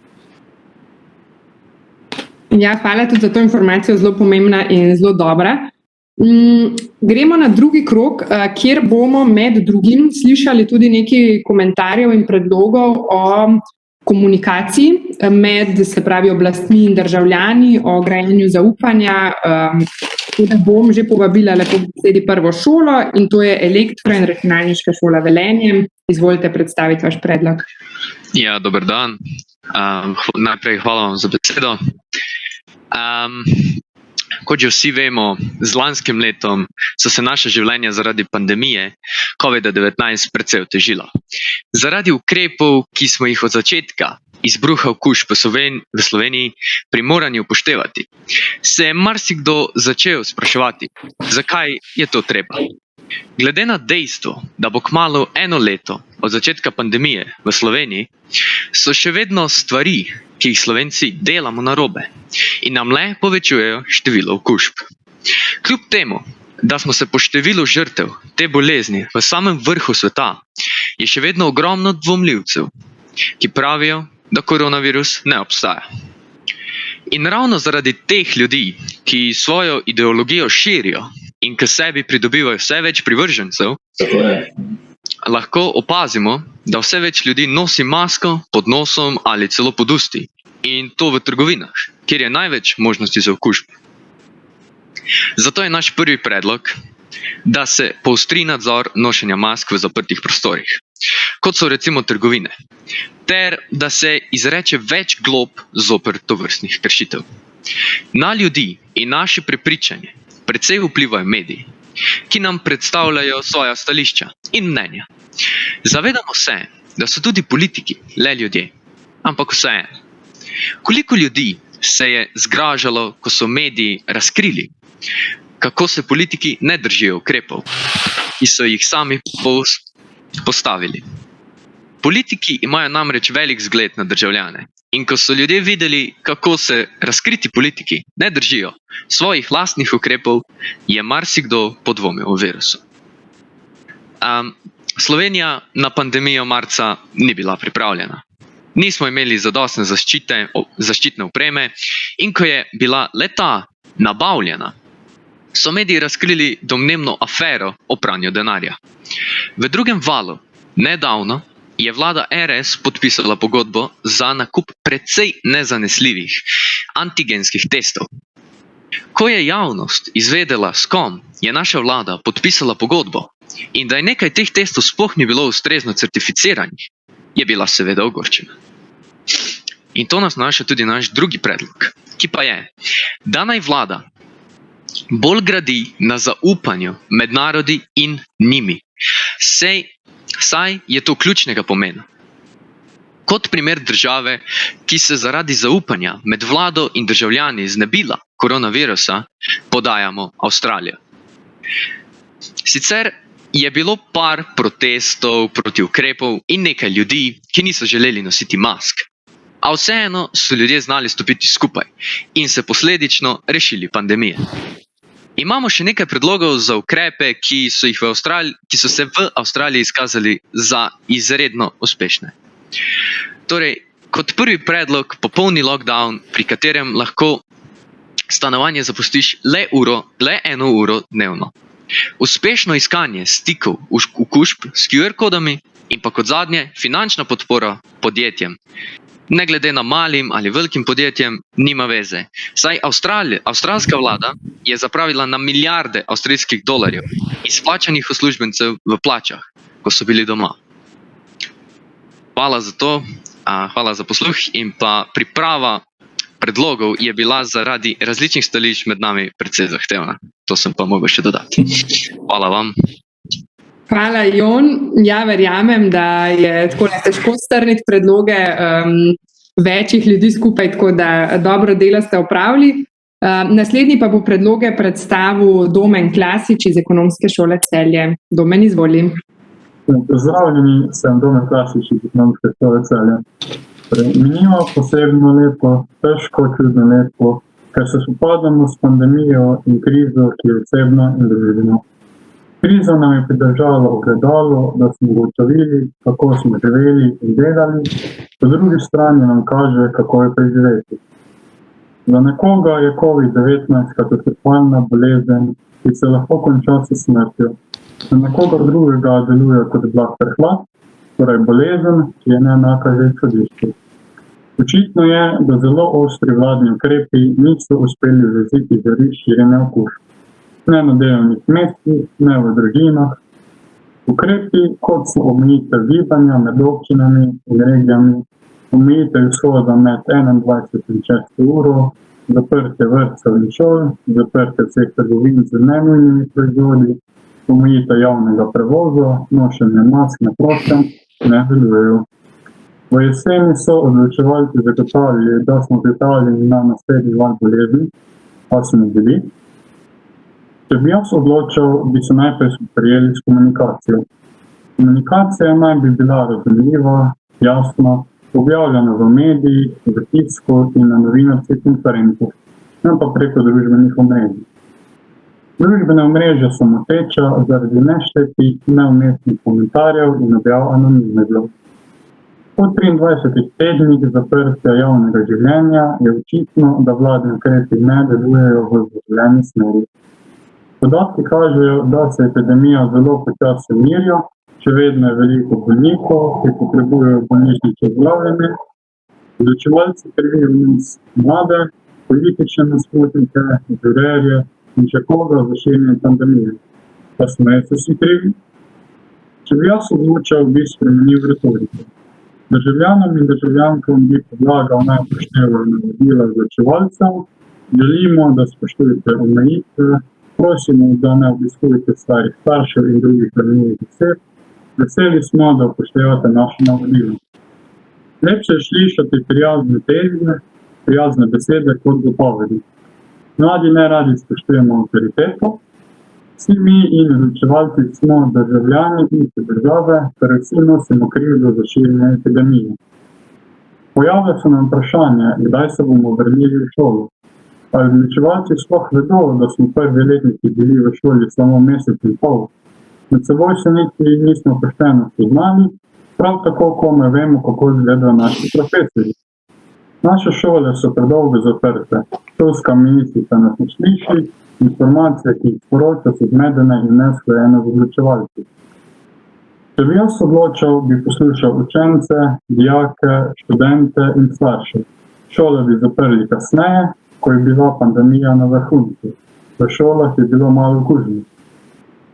Ja, hvala tudi za to informacijo, zelo pomembna in zelo dobra. Gremo na drugi krog, kjer bomo med drugim slišali tudi nekaj komentarjev in predlogov o komunikaciji med, se pravi, oblastmi in državljani, o grajenju zaupanja. Tudi bom že povabila lepo besedi prvo šolo in to je Elektro- in računalniška šola Velenje. Izvolite predstaviti vaš predlog. Ja, dober dan. Najprej hvala vam za besedo. Kot že vsi vemo, z lanskim letom so se naše življenja zaradi pandemije COVID-19 precej otežila. Zaradi ukrepov, ki smo jih od začetka izbruha okužb v Sloveniji primorani upoštevati, se je marsikdo začel spraševati, zakaj je to treba. Glede na dejstvo, da bo kmalu 1 leto od začetka pandemije v Sloveniji, so še vedno stvari, ki jih Slovenci delamo narobe in nam le povečujejo število okužb. Kljub temu, da smo se po številu žrtev te bolezni v samem vrhu sveta, je še vedno ogromno dvomljivcev, ki pravijo, da koronavirus ne obstaja. In ravno zaradi teh ljudi, ki svojo ideologijo širijo in k sebi pridobivajo vse več privržencev, lahko opazimo, da vse več ljudi nosi masko pod nosom ali celo pod usti. In to v trgovinah, kjer je največ možnosti za okužb. Zato je naš prvi predlog, da se poostri nadzor nošenja mask v zaprtih prostorih. kot so recimo trgovine, ter da se izreče več glob zoper tovrstnih kršitev. Na ljudi in naše prepričanje precej vplivajo mediji, ki nam predstavljajo svoja stališča in mnenja. Zavedamo se, da so tudi politiki le ljudje, ampak vseeno. Koliko ljudi se je zgražalo, ko so mediji razkrili, kako se politiki ne držijo ukrepov, ki so jih sami postavili. Politiki imajo namreč velik zgled na državljane in ko so ljudje videli, kako se razkriti politiki ne držijo svojih lastnih ukrepov, je marsikdo podvomil o virusu. Slovenija na pandemijo marca ni bila pripravljena. Nismo imeli zadostne zaščitne opreme in ko je bila le-ta nabavljena, so mediji razkrili domnevno afero o pranju denarja. V drugem valu, nedavno, je vlada RS podpisala pogodbo za nakup precej nezanesljivih antigenskih testov. Ko je javnost izvedela, s kom je naša vlada podpisala pogodbo in da je nekaj teh testov sploh ni bilo ustrezno certificiranih, je bila seveda ogorčena. In to nas naša tudi naš drugi predlog, ki pa je, da naj vlada bolj gradi na zaupanju med narodi in njimi. Saj je to ključnega pomena. Kot primer države, ki se zaradi zaupanja med vlado in državljani znebila koronavirusa, podajamo Avstralijo. Sicer je bilo par protestov proti ukrepov in nekaj ljudi, ki niso želeli nositi mask. A vseeno so ljudje znali stopiti skupaj in se posledično rešili pandemije. Imamo še nekaj predlogov za ukrepe, ki so se v Avstraliji izkazali za izredno uspešne. Torej, kot prvi predlog popolni lockdown, pri katerem lahko stanovanje zapustiš le 1 uro dnevno. Uspešno iskanje stikov okužb s QR kodami in pa kot zadnje finančna podpora podjetjem. Ne glede na malim ali velikim podjetjem, nima veze. Saj avstralska vlada je zapravila na milijarde avstrijskih dolarjev izplačanih uslužbencev v plačah, ko so bili doma. Hvala za to, hvala za posluh in pa priprava predlogov je bila zaradi različnih stališč med nami precej zahtevna. To sem pa mogel še dodati. Hvala vam. Hvala, Jon. Ja, verjamem, da je tako težko strniti predloge večjih ljudi skupaj, tako da dobro delo ste opravili. Naslednji pa bo predloge predstavil Domen Klasič iz Ekonomske šole Celje. Domen, izvolim. Pozdravljeni, sem Domen Klasič iz Ekonomske šole Celje. Minilo posebno leto, težko čudno leto, ker se spopadamo s pandemijo in krizo, ki je osebna in družbena. Kriza nam je pridržala ogledalo, da smo ugotovili, kako smo živeli in delali, po drugi strani nam kaže, kako je preživeti. Za nekoga je COVID-19 katastrofalna bolezen, ki se lahko konča s smrtjo. Za nekoga drugega deluje kot blag prehlad, torej bolezen, ki je neenaka že čudišču. Očitno je, da zelo ostri vladni ukrepi niso uspeli zajeziti žarišč širjenja okužb. Ne na delovnih mestih, ne v družinah. Ukrepi, kot so omejitev gibanja med občinami in regijami, omejitev izhoda med 21 in 6 uro, zaprtje vrtcev in šol, zaprtje vseh trgovin z nenujnimi proizvodi, omejitev javnega prevoza, nošenje mask na prostem, ne delujejo. V jeseni so odločevalci zagotovili, da smo pripravljeni na naslednji val bolezni, pa smo bili. Če bi jaz odločal, bi se najprej spoprijeli s komunikacijo. Komunikacija naj bi bila razumljiva, jasna, objavljena v medijih, v tisku in na novinarskih konferencah, ne pa preko družbenih omrežij. Družbene omrežja so moteča zaradi neštetih, neumestnih komentarjev in objav anonimnežev. Po 23 tednih zaprtja javnega življenja je očitno, da vladni ukrepi ne delujejo v zaželeni smeri. Podatki kažejo, da se epidemija zelo počasi umirja, še vedno je veliko bolnikov, ki potrebujejo bolnišnične zdravljenje. Odločevalci krivijo nas mlade, politične nasprotnike, žurerje in še koga za širjenje pandemije. Pa smo res vsi krivi? Če bi jaz odločal, bi spremenil retoriko. Državljanom in državljankam bi predlagal naj upoštevajo navodila odločevalcev, želimo, da spoštujete omejitve, prosimo, da ne obiskujete starih staršev in drugih ranljivih oseb, veseli smo, da upoštevate naše navodila. Lepše je slišati prijazne teze, prijazne besede kot zapovedi. Mladi neradi spoštujemo avtoriteto, vsi mi in odločevalci smo državljani iste države, ter vsi nosimo krivdo za širjenje epidemije. Pojavlja se nam vprašanje, kdaj se bomo vrnili v šolo. Ali odločevalci sploh vedo, da smo prvi letniki bili v šoli samo mesec in pol. Med seboj se niti nismo pošteno spoznali, prav tako komaj vemo, kako izgledajo naši profesorji. Naše šole so predolgo zaprte, šolska ministrica nas ne sliši, informacije, ki jih sporoča, so zmedene in nesklajene z odločevalci. Če bi jaz odločal, bi poslušal učence, dijake, študente in starše. Šole bi zaprli kasneje, ko je bila pandemija na vrhuncu. V šolah je bilo malo okuženih.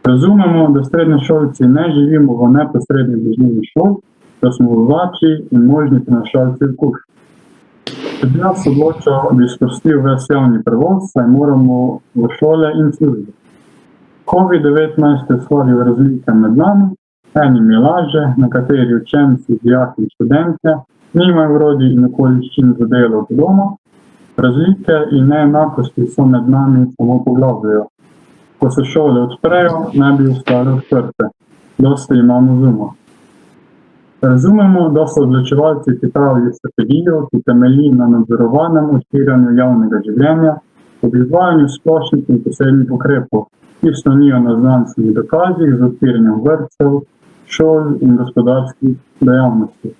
Razumemo, da srednješolci ne živimo v neposredni bližini šol, da smo vozači in možni prenašalci okužb. Če bi jaz odločal, bi sprostil ves javni prevoz, saj moramo v šole in službe. COVID-19 je stvaril razlike med nami, enim je laže, nekateri učenci, dijaki in študentje nimajo orodij in okoliščin za delo od doma, razlike in neenakosti so med nami samo poglabljajo. Ko se šole odprejo, ne bi ostale odprte. Dosti imamo Zooma. Razumemo, da so odločevalci pripravili strategijo, ki temelji na nadzorovanem odpiranju javnega življenja, ob izvajanju splošnih in posebnih ukrepov, ki slonijo na znanstvenih dokazih z odpiranjem vrtcev, šol in gospodarskih dejavnosti.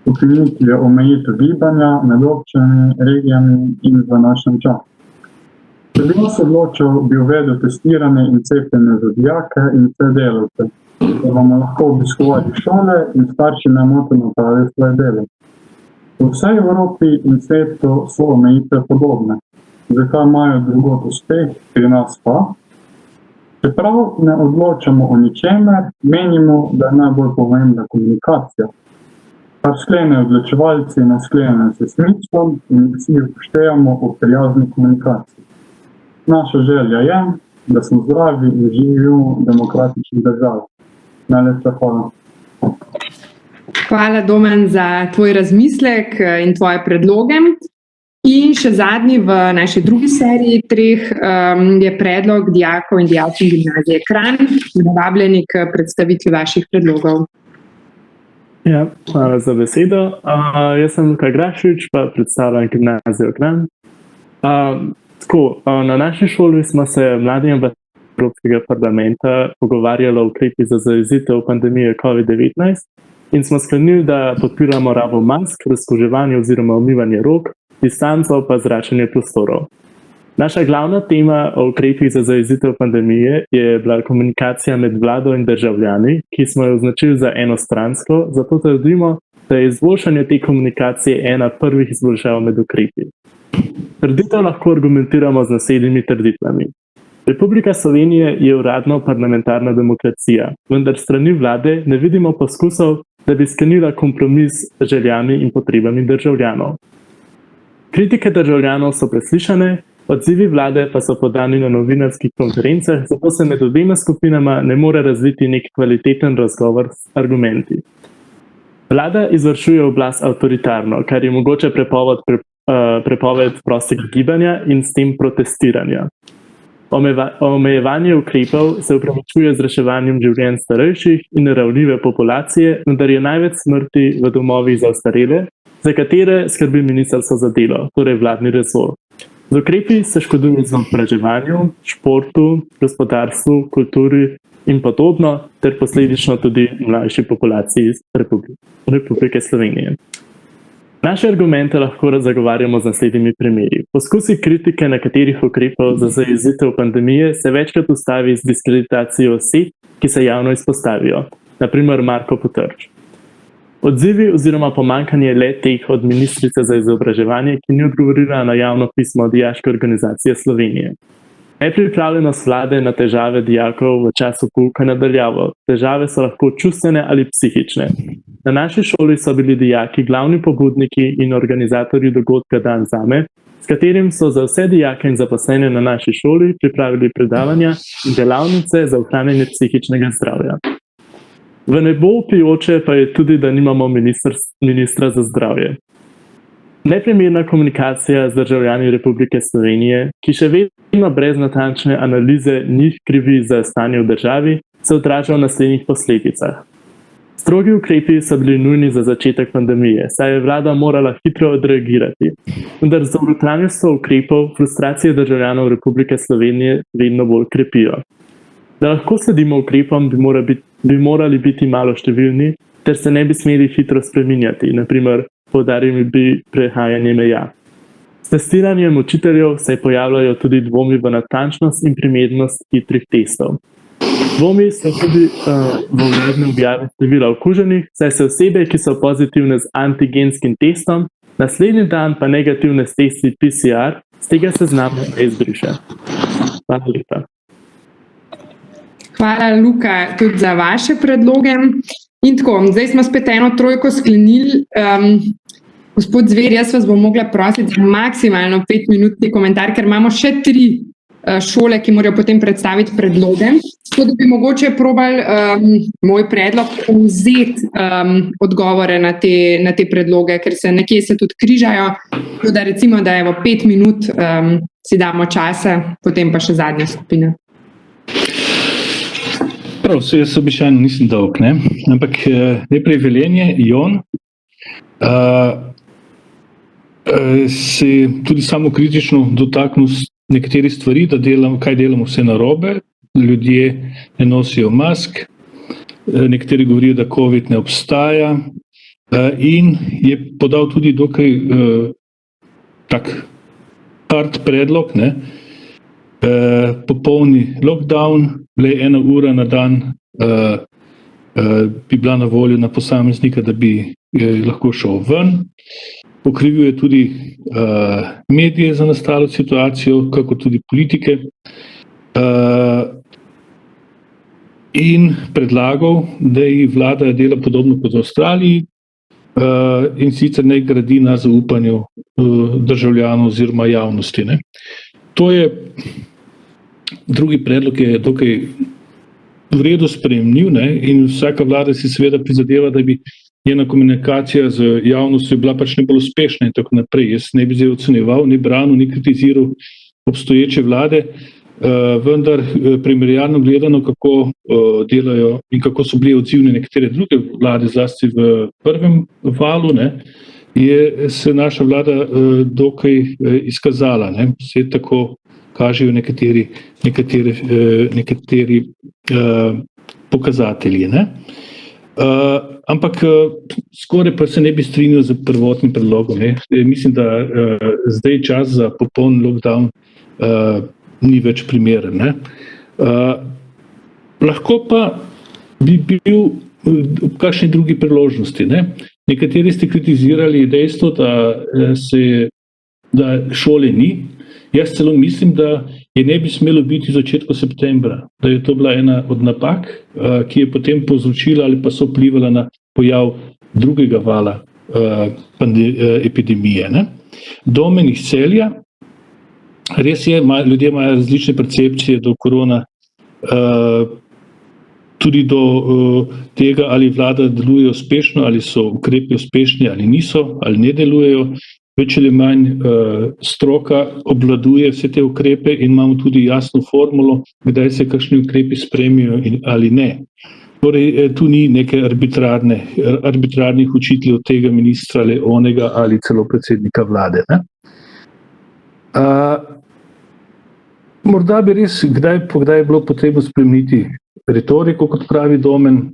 Ukinitvijo omejitev gibanja med občinami, regijami in v našem času. Če bi jaz odločil, bi uvedel testiranje in cepljenje za dijake in vse delavce, da bomo lahko obiskovali šole in starši nemoteno opravili svoje delo. V vsej Evropi in svetu so omejitve podobne. Zakaj imajo drugod uspeh, pri nas pa? Čeprav ne odločamo o ničemer, menimo, da je najbolj pomembna komunikacija. Kar sklenejo odločevalci, ne sklenejo s smislom in vsi upoštevamo o prijazni komunikaciji. Naša želja je, da smo zdravi in živimo v demokratični državi. Najlepša hvala. Hvala, Domen, za tvoj razmislek in tvoje predloge. In še zadnji v naši drugi seriji 3 je predlog dijakov in dijakinj Gimnazije Kranj. Vabljeni k predstavitvi vaših predlogov. Ja, hvala za besedo. Jaz sem Luka Grašič, pa predstavljam Gimnazijo Kranj. Na naši šoli smo se mladi Evropskega parlamenta pogovarjali o ukrepih za zajezitev pandemije COVID-19 in smo sklenili, da podpiramo rabo mask, razkuževanje oziroma umivanje rok, distanco pa zračenje prostorov. Naša glavna tema o ukrepih za zajezitev pandemije je bila komunikacija med vlado in državljani, ki smo jo označili za enostransko, zato trdimo, da je izboljšanje te komunikacije ena prvih izboljšav med ukrepi. Trditev lahko argumentiramo z naslednjimi trditvami. Republika Slovenija je uradno parlamentarna demokracija, vendar strani vlade ne vidimo poskusov, da bi sklenila kompromis z željami in potrebami državljanov. Kritike državljanov so preslišane, odzivi vlade pa so podani na novinarskih konferencah, zato se med obema skupinama ne more razviti nek kvaliteten razgovor s argumenti. Vlada izvršuje oblast avtoritarno, kar je mogoče prepoved prostega gibanja in s tem protestiranja. Omejevanje ukrepov se upravičuje z reševanjem življenj starejših in ranljive populacije, vendar je največ smrti v domovih za ostarele, za katere skrbi ministrstvo za delo, torej vladni resor. Z ukrepi se škoduje izobraževanju, športu, gospodarstvu, kulturi in podobno, ter posledično tudi mlajši populaciji Republike Slovenije. Naše argumente lahko zagovarjamo z naslednjimi primeri. Poskusi kritike nekaterih ukrepov za zajezitev pandemije se večkrat ustavi z diskreditacijo oseb, ki se javno izpostavijo, naprimer Marko Potrč. Odzivi oziroma pomankanje le-teh od ministrice za izobraževanje, ki ni odgovorila na javno pismo Dijaške organizacije Slovenije. Nepripravljenost vlade na težave dijakov v času pouka nadaljavo. Težave so lahko čustvene ali psihične. Na naši šoli so bili dijaki glavni pobudniki in organizatorji dogodka Dan zame, s katerim so za vse dijake in zaposlene na naši šoli pripravili predavanja in delavnice za ohranjanje psihičnega zdravja. V nebo vpijoče pa je tudi, da nimamo ministra za zdravje. Neprimerna komunikacija z državljani Republike Slovenije, ki še vedno brez natančne analize njih krivi za stanje v državi, se odraža v naslednjih posledicah. Strogi ukrepi so bili nujni za začetek pandemije, saj je vlada morala hitro odreagirati. Vendar z dolgotrajnostjo ukrepov frustracije državljanov Republike Slovenije vedno bolj krepijo. Da lahko sledimo ukrepom, bi morali biti malo številni, ter se ne bi smeli hitro spreminjati, naprimer poudarili bi prehajanje meja. S testiranjem učiteljev se pojavljajo tudi dvomi v natančnost in primernost hitrih testov. Dvomi so tudi v uradne objave števila okuženih, saj se osebe, ki so pozitivne z antigenskim testom, naslednji dan pa negativne s testi PCR, z tega seznama ne izbriše. Hvala lepa. Hvala, Luka, tudi za vaše predloge. In tako, zdaj smo spet eno trojko sklenili. Gospod Zver, jaz vas bom mogla prositi za maksimalno 5-minutni komentar, ker imamo še 3 šole, ki morajo potem predstaviti predloge. Tako da bi mogoče probali moj predlog vzeti odgovore na te predloge, ker se tudi križajo. Tako da recimo, da je 5 minut si damo časa, potem pa še zadnja skupina. Prav, jaz običajno nisem dolg, ne? Ampak najprej Velenje, Jon, se tudi samo kritično dotaknil nekaterih stvari, da kaj delamo vse narobe, ljudje ne nosijo mask, nekateri govorijo, da COVID ne obstaja in je podal tudi dokaj tak hard predlog, ne? Popolni lockdown, le 1 ura na dan bi bila na voljo na posameznika, da bi lahko šel ven. Pokrivil je tudi medije za nastalo situacijo, kako tudi politike. In predlagal, da ji vlada dela podobno kot v Avstraliji in sicer ne gradi na zaupanju državljanov oziroma javnosti, ne. To je, drugi predlog je dokaj v redu sprejemljiv, ne, in vsaka vlada si seveda prizadeva, da bi njena komunikacija z javnostjo bila pač najbolj uspešna in tako naprej. Jaz ne bi zdaj ocenjeval, ni branil, ni kritiziral obstoječe vlade, vendar primerjalno gledano, kako delajo in kako so bili odzivne nekatere druge vlade, zlasti v prvem valu, ne, je se naša vlada dokaj izkazala, ne. Vse tako kažejo nekateri pokazatelji, ne. Ampak skoraj pa se ne bi strinjal z prvotnim predlogom, ne. Mislim, da zdaj čas za popoln lockdown ni več primeren, ne. Lahko pa bi bil ob kakšni drugi priložnosti, ne. Nekateri ste kritizirali dejstvo, da šole ni. Jaz celo mislim, da je ne bi smelo biti v začetku septembra, da je to bila ena od napak, ki je potem povzročila ali pa so vplivala na pojav drugega vala epidemije, ne. Domen iz Celja, res je, ljudje imajo različne percepcije do korona, tudi do tega, ali vlada deluje uspešno, ali so ukrepi uspešni ali niso, ali ne delujejo. Več ali manj stroka obvladuje vse te ukrepe in imamo tudi jasno formulo, kdaj se kakšni ukrepi sprejmejo ali ne. Torej, tu ni neke arbitrarnih učiteljev tega ministra ali onega ali celo predsednika vlade, ne. Morda bi res kdaj bilo potrebno spremeniti retoriko, kot pravi Domen,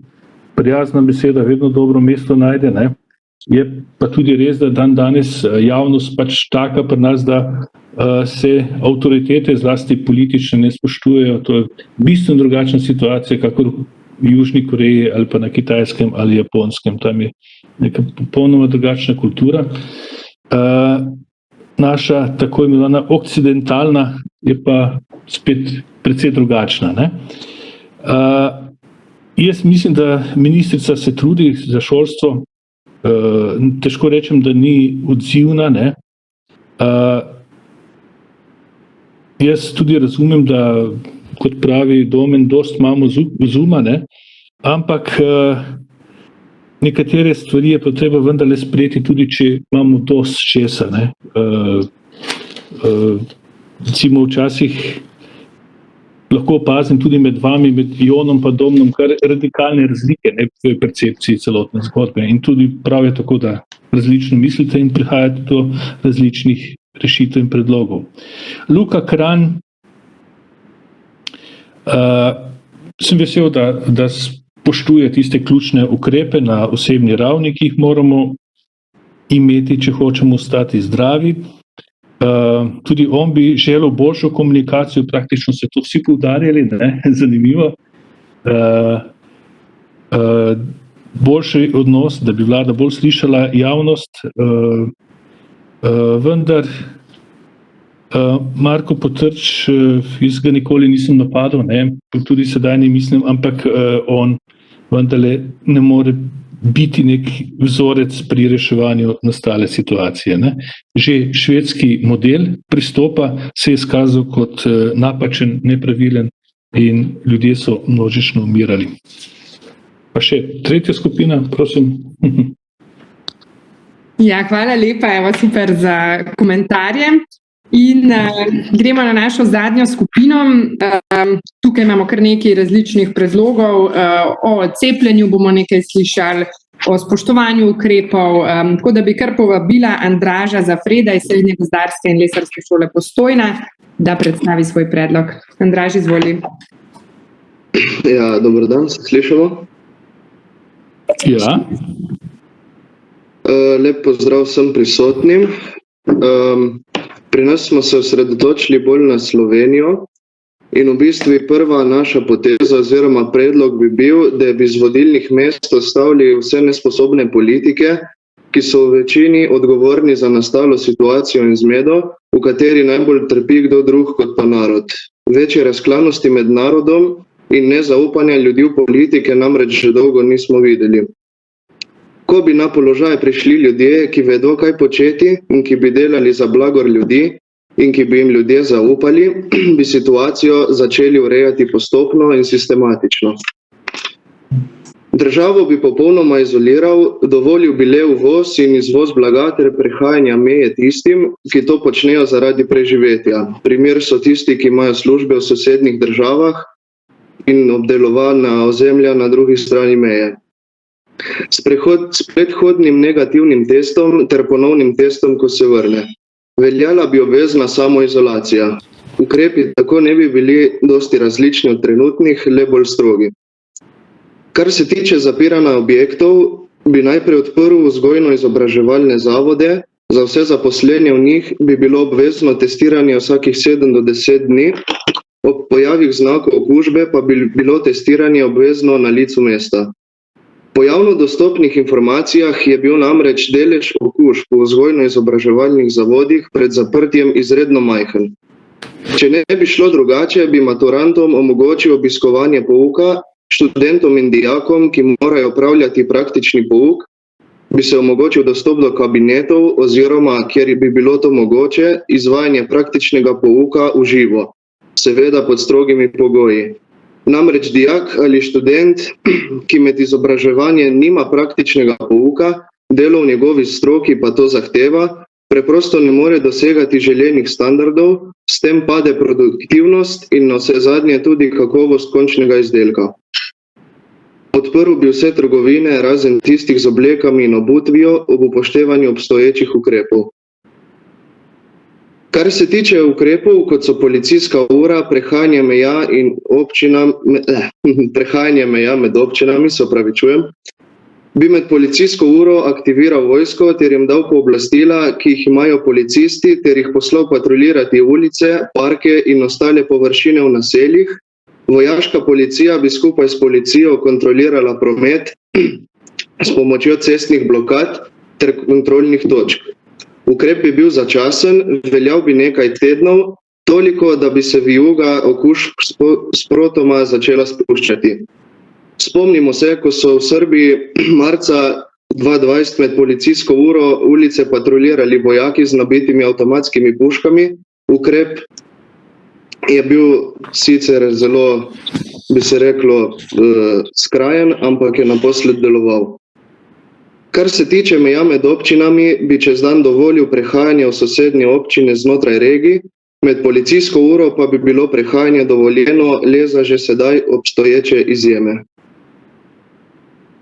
prijazna beseda vedno dobro mesto najde, ne. Je pa tudi res, da danes javnost pač taka pri nas, da se avtoritete, zlasti politične, ne spoštujejo. To je bistveno drugačna situacija, kakor v Južni Koreji ali pa na Kitajskem ali Japonskem. Tam je neka popolnoma drugačna kultura. Naša tako imenovana okcidentalna je pa spet precej drugačna. Ne? Jaz mislim, da ministrica se trudi za šolstvo, težko rečem, da ni odzivna. Ne? Jaz tudi razumem, da, kot pravi Domen, dost imamo Zooma, ne? Ampak nekatere stvari je potreba vendarle sprejeti, tudi če imamo dost česa. Ne? Recimo včasih lahko opazim tudi med vami, med Jonom pa Domnom, kar radikalne razlike, ne, v percepciji celotne zgodbe. In tudi prav je tako, da različno mislite in prihajate do različnih rešitev in predlogov. Luka Kranj, sem vesel, da spoštuje tiste ključne ukrepe na osebni ravni, ki jih moramo imeti, če hočemo ostati zdravi. Tudi on bi želel boljšo komunikacijo, praktično se to vsi poudarjali, ne? Zanimivo. Boljši odnos, da bi vlada bolj slišala javnost, vendar Marko Potrč, jaz ga nikoli nisem napadal, ne? Tudi sedaj ne mislim, ampak on vendarle ne more biti nek vzorec pri reševanju nastale situacije. Ne? Že švedski model pristopa se je izkazal kot napačen, nepravilen in ljudje so množično umirali. Pa še tretja skupina, prosim. Ja, hvala lepa, evo, super za komentarje. In gremo na našo zadnjo skupino. Tukaj imamo kar nekaj različnih predlogov. O cepljenju bomo nekaj slišali, o spoštovanju ukrepov, tako da bi kar povabila Andraža Zafreda iz Srednje gozdarske in lesarske šole Postojna, da predstavi svoj predlog. Andraž, izvoli. Ja, dober dan, se slišamo? Ja. Lep pozdrav vsem prisotnim. Pri nas smo se osredotočili bolj na Slovenijo in v bistvu prva naša poteza oziroma predlog bi bil, da bi z vodilnih mest odstavili vse nesposobne politike, ki so v večini odgovorni za nastalo situacijo in zmedo, v kateri najbolj trpi kdo drug kot pa narod. Večje razklanosti med narodom in nezaupanja ljudi v politike namreč že dolgo nismo videli. Ko bi na položaj prišli ljudje, ki vedo, kaj početi in ki bi delali za blagor ljudi in ki bi jim ljudje zaupali, bi situacijo začeli urejati postopno in sistematično. Državo bi popolnoma izoliral, dovolil bi le uvoz in izvoz blaga ter prehajanja meje tistim, ki to počnejo zaradi preživetja. Primer so tisti, ki imajo službe v sosednjih državah in obdelovana ozemlja na drugi strani meje. S predhodnim negativnim testom ter ponovnim testom, ko se vrne. Veljala bi obvezna samoizolacija. Ukrepi tako ne bi bili dosti različni od trenutnih, le bolj strogi. Kar se tiče zapiranja objektov, bi najprej odprl vzgojno-izobraževalne zavode, za vse zaposlene v njih bi bilo obvezno testiranje vsakih 7 do 10 dni, ob pojavih znakov okužbe pa bi bilo testiranje obvezno na licu mesta. Po javno dostopnih informacijah je bil namreč delež okužb v vzgojno-izobraževalnih zavodih pred zaprtjem izredno majhen. Če ne bi šlo drugače, bi maturantom omogočil obiskovanje pouka, študentom in dijakom, ki morajo opravljati praktični pouk, bi se omogočil dostop do kabinetov oziroma, kjer bi bilo to mogoče, izvajanje praktičnega pouka v živo, seveda pod strogimi pogoji. Namreč dijak ali študent, ki med izobraževanjem nima praktičnega pouka, delo v njegovi stroki pa to zahteva, preprosto ne more dosegati želenih standardov, s tem pade produktivnost in navsezadnje tudi kakovost končnega izdelka. Odprl bi vse trgovine, razen tistih z oblekami in obutvijo, ob upoštevanju obstoječih ukrepov. Kar se tiče ukrepov, kot so policijska ura, prehajanje meja med občinami, se opravičujem, bi med policijsko uro aktiviral vojsko ter jim dal pooblastila, ki jih imajo policisti, ter jih poslal patruljirati ulice, parke in ostale površine v naseljih. Vojaška policija bi skupaj s policijo kontrolirala promet s pomočjo cestnih blokad ter kontrolnih točk. Ukrep bi bil začasen, veljal bi nekaj tednov, Toliko, da bi se vijuga okužb sprotoma začela spuščati. Spomnimo se, ko so v Srbiji marca 2020 med policijsko uro ulice patruljirali vojaki z nabitimi avtomatskimi puškami. Ukrep je bil sicer zelo, bi se reklo, skrajen, ampak je naposled deloval. Kar se tiče meja med občinami, bi čez dan dovolil prehajanje v sosednje občine znotraj regij, med policijsko uro pa bi bilo prehajanje dovoljeno le za že sedaj obstoječe izjeme.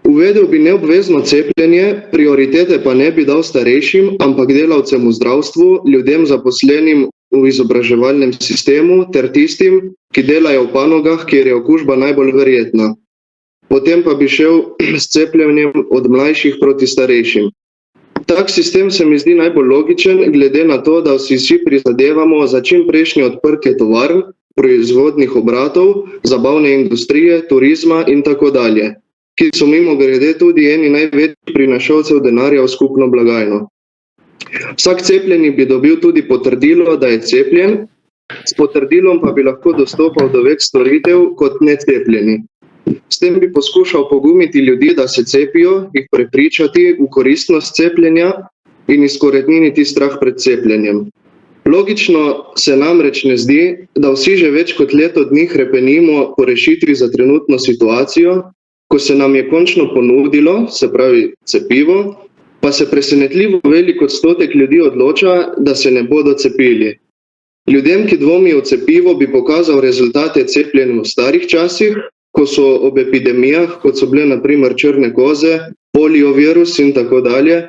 Uvedel bi neobvezno cepljenje, prioritete pa ne bi dal starejšim, ampak delavcem v zdravstvu, ljudem zaposlenim v izobraževalnem sistemu ter tistim, ki delajo v panogah, kjer je okužba najbolj verjetna. Potem pa bi šel s cepljenjem od mlajših proti starejšim. Tak sistem se mi zdi najbolj logičen, glede na to, da vsi prizadevamo za čim prejšnje odprtje tovarn, proizvodnih obratov, zabavne industrije, turizma in tako dalje, ki so mimogrede tudi eni največjih prinašalcev denarja v skupno blagajno. Vsak cepljeni bi dobil tudi potrdilo, da je cepljen, s potrdilom pa bi lahko dostopal do več storitev kot necepljeni. S tem bi poskušal pogumiti ljudi, da se cepijo, jih prepričati v koristnost cepljenja in izkoreniniti strah pred cepljenjem. Logično se namreč ne zdi, da vsi že več kot leto dni hrepenimo po rešitvi za trenutno situacijo, ko se nam je končno ponudilo, se pravi cepivo, pa se presenetljivo velik odstotek ljudi odloča, da se ne bodo cepili. Ljudem, ki dvomijo v cepivo, bi pokazal rezultate cepljenja v starih časih, ko so ob epidemijah, kot so bile na primer črne koze, poliovirus in tako dalje,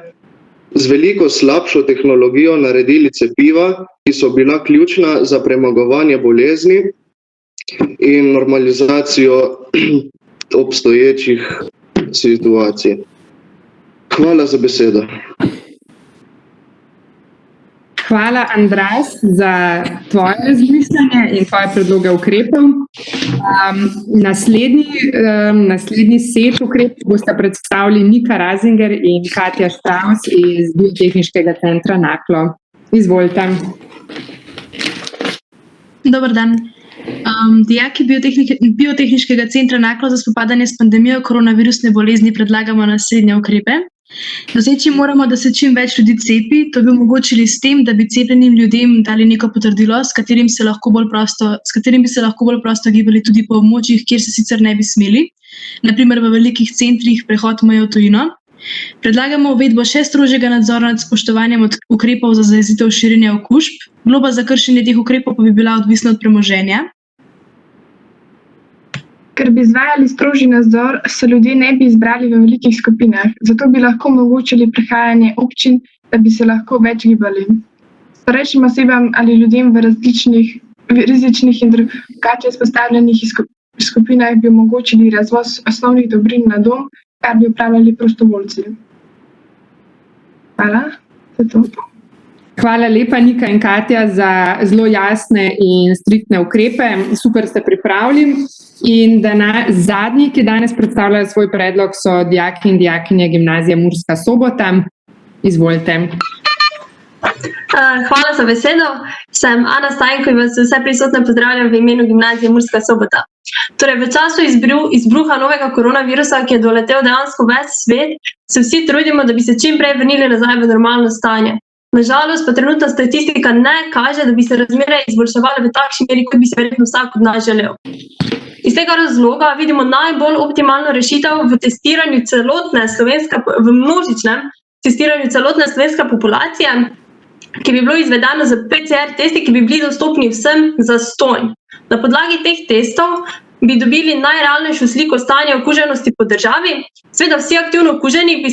z veliko slabšo tehnologijo naredili cepiva, ki so bila ključna za premagovanje bolezni in normalizacijo obstoječih situacij. Hvala za besedo. Hvala, Andras, za tvoje razmišljanje in tvoje predloge ukrepov. Naslednji set ukrepov bosta predstavili Nika Razinger in Katja Štraus iz Biotehniškega centra Naklo. Izvolite. Dober dan. Dijaki Biotehniškega centra Naklo za spopadanje s pandemijo koronavirusne bolezni predlagamo naslednje ukrepe. Doseči moramo, da se čim več ljudi cepi. To bi omogočili s tem, da bi cepljenim ljudem dali neko potrdilo, s katerim bi se lahko bolj prosto gibali tudi po območjih, kjer se sicer ne bi smeli, na primer v velikih centrih, prehod meje v tujino. Predlagamo uvedbo še strožjega nadzora nad spoštovanjem ukrepov za zajezitev širjenja okužb. Globa za kršenje teh ukrepov pa bi bila odvisna od premoženja. Ker bi izvajali strožji nadzor, se ljudje ne bi izbrali v velikih skupinah, zato bi lahko omogočili prehajanje občin, da bi se lahko več gibali. Starejšim osebam ali ljudem v rizičnih in drugače izpostavljenih skupinah bi omogočili razvoz osnovnih dobrin na dom, kar bi upravljali prostovoljci. Hvala. Hvala lepa, Nika in Katja, za zelo jasne in striktne ukrepe. Super ste pripravili. In zadnji, ki danes predstavljajo svoj predlog, so dijaki in dijakinje Gimnazije Murska Sobota. Izvolite. Hvala za besedo. Sem Ana Stajnko in vas vse prisotne pozdravljam v imenu Gimnazije Murska Sobota. Torej, v času izbruha novega koronavirusa, ki je doletel dejansko ves svet, se vsi trudimo, da bi se čim prej vrnili nazaj v normalno stanje. Nažalost pa trenutna statistika ne kaže, da bi se razmere izboljševale v takšni meri, kot bi se verjetno vsak od nas želel. Iz tega razloga vidimo najbolj optimalno rešitev v testiranju množičnem testiranju celotne slovenske populacije, ki bi bilo izvedeno z PCR testi, ki bi bili dostopni vsem zastonj. Na podlagi teh testov bi dobili najrealnejšo sliko stanja okuženosti po državi. Seveda vsi aktivno okuženi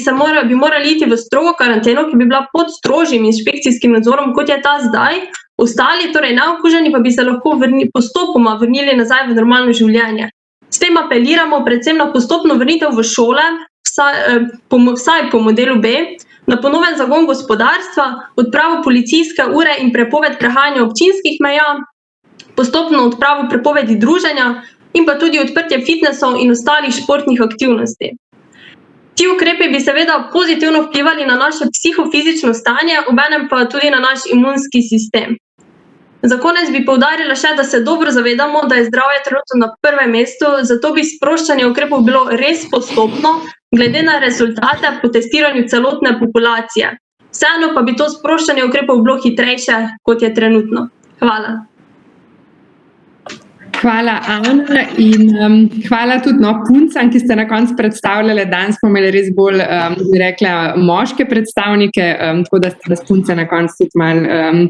bi morali iti v strogo karanteno, ki bi bila pod strožjim inšpekcijskim nadzorom, kot je ta zdaj. Ostali, torej neokuženi, pa bi se lahko postopoma vrnili nazaj v normalno življenje. S tem apeliramo predvsem na postopno vrnitev v šole, vsaj po modelu B, na ponoven zagon gospodarstva, odpravo policijske ure in prepoved prehajanja občinskih meja, postopno odpravo prepovedi druženja in pa tudi odprtje fitnesov in ostalih športnih aktivnosti. Ti ukrepi bi seveda pozitivno vplivali na naše psihofizično stanje, obenem pa tudi na naš imunski sistem. Za konec bi poudarila še, da se dobro zavedamo, da je zdravje trenutno na prvem mestu, zato bi sproščanje ukrepov bilo res postopno, glede na rezultate po testiranju celotne populacije. Vseeno pa bi to sproščanje ukrepov bilo hitrejše, kot je trenutno. Hvala. Hvala, Ana, in hvala tudi puncam, ki ste na koncu predstavljali. Danes smo imeli res bolj, bi rekla, moške predstavnike, tako da ste nas punce na koncu tudi malo,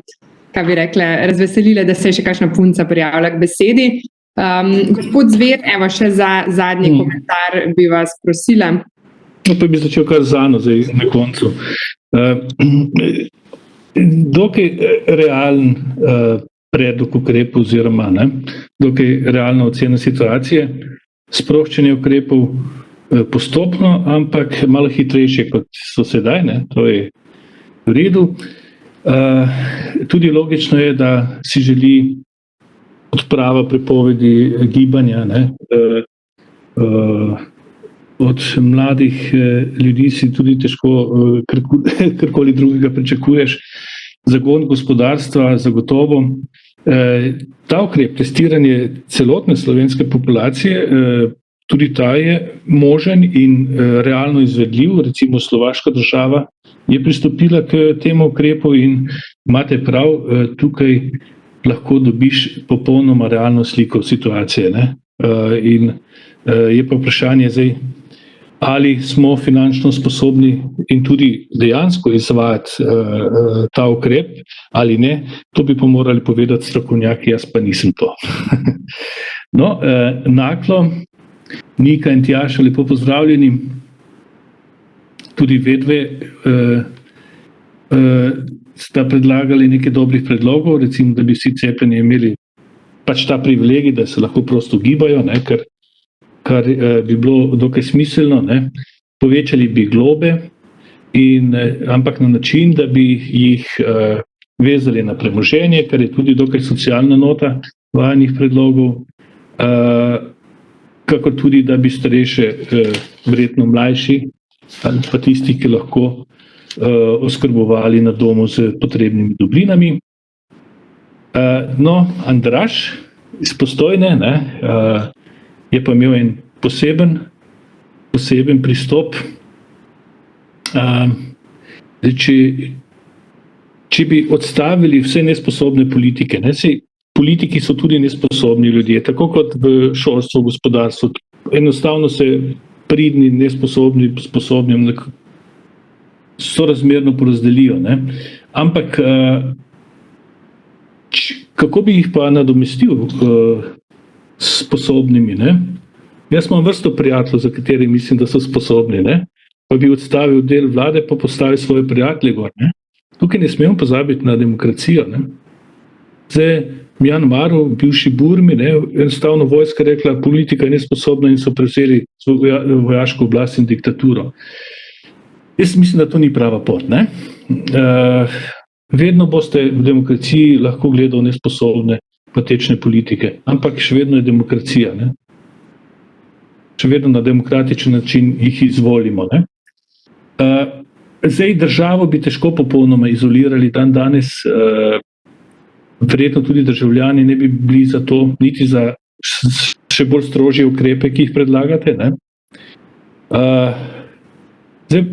kaj bi rekla, razveselile, da se je še kakšna punca prijavila k besedi. Gospod Zver, evo še za zadnji komentar bi vas prosila. No, pa bi začel kar z Ano zdaj na koncu. Dokaj realen predlog ukrepov oziroma dokaj realna ocena situacije, sproščanje ukrepov postopno, ampak malo hitrejše kot so sedaj, to je v redu. Tudi logično je, da si želi odprava prepovedi gibanja. Od mladih ljudi si tudi težko karkoli drugega pričakuješ. Zagon gospodarstva zagotovo. Ta ukrep, testiranje celotne slovenske populacije, tudi ta je možen in realno izvedljiv. Recimo Slovaška država je pristopila k temu ukrepu in imate prav, tukaj lahko dobiš popolnoma realno sliko situacije. In je pa vprašanje zdaj, ali smo finančno sposobni in tudi dejansko izvajati ta ukrep ali ne, to bi pa morali povedati strokovnjaki, jaz pa nisem to. No, Naklo, Nika in Tjaša, lepo pozdravljeni. Tudi vedve sta predlagali nekaj dobrih predlogov, recimo, da bi vsi cepljeni imeli pač ta privilegij, da se lahko prosto gibajo, kar bi bilo dokaj smiselno, povečali bi globe, ampak na način, da bi jih vezali na premoženje, kar je tudi dokaj socialna nota vajenih predlogov, kakor tudi, da bi starejše, verjetno mlajši, ali pa tisti, ki lahko oskrbovali na domu z potrebnimi dobrinami. No, Andraž iz Postojne, je pa imel en poseben pristop. Če bi odstavili vse nesposobne politike, politiki so tudi nesposobni ljudje, tako kot v šolstvu, gospodarstvu, enostavno se pridni, nesposobni, sposobnim sorazmerno porazdelijo. Ampak kako bi jih pa nadomestil sposobnimi? Jaz imam vrsto prijateljev, za kateri mislim, da so sposobni, pa bi odstavil del vlade, pa postavil svoje prijatelje gor. Tukaj ne smemo pozabiti na demokracijo. Zdaj, Mjanmaru, bivši Burmi, enostavno vojska rekla, politika je nesposobna in so prevzeli vojaško oblast in diktaturo. Jaz mislim, da to ni prava pot. Vedno boste v demokraciji lahko gledali nesposobne, patečne politike, ampak še vedno je demokracija. Še vedno na demokratičen način jih izvolimo. Zdaj, državo bi težko popolnoma izolirali dan danes, verjetno tudi državljani ne bi bili za to, niti za še bolj strožje ukrepe, ki jih predlagate. Zdaj,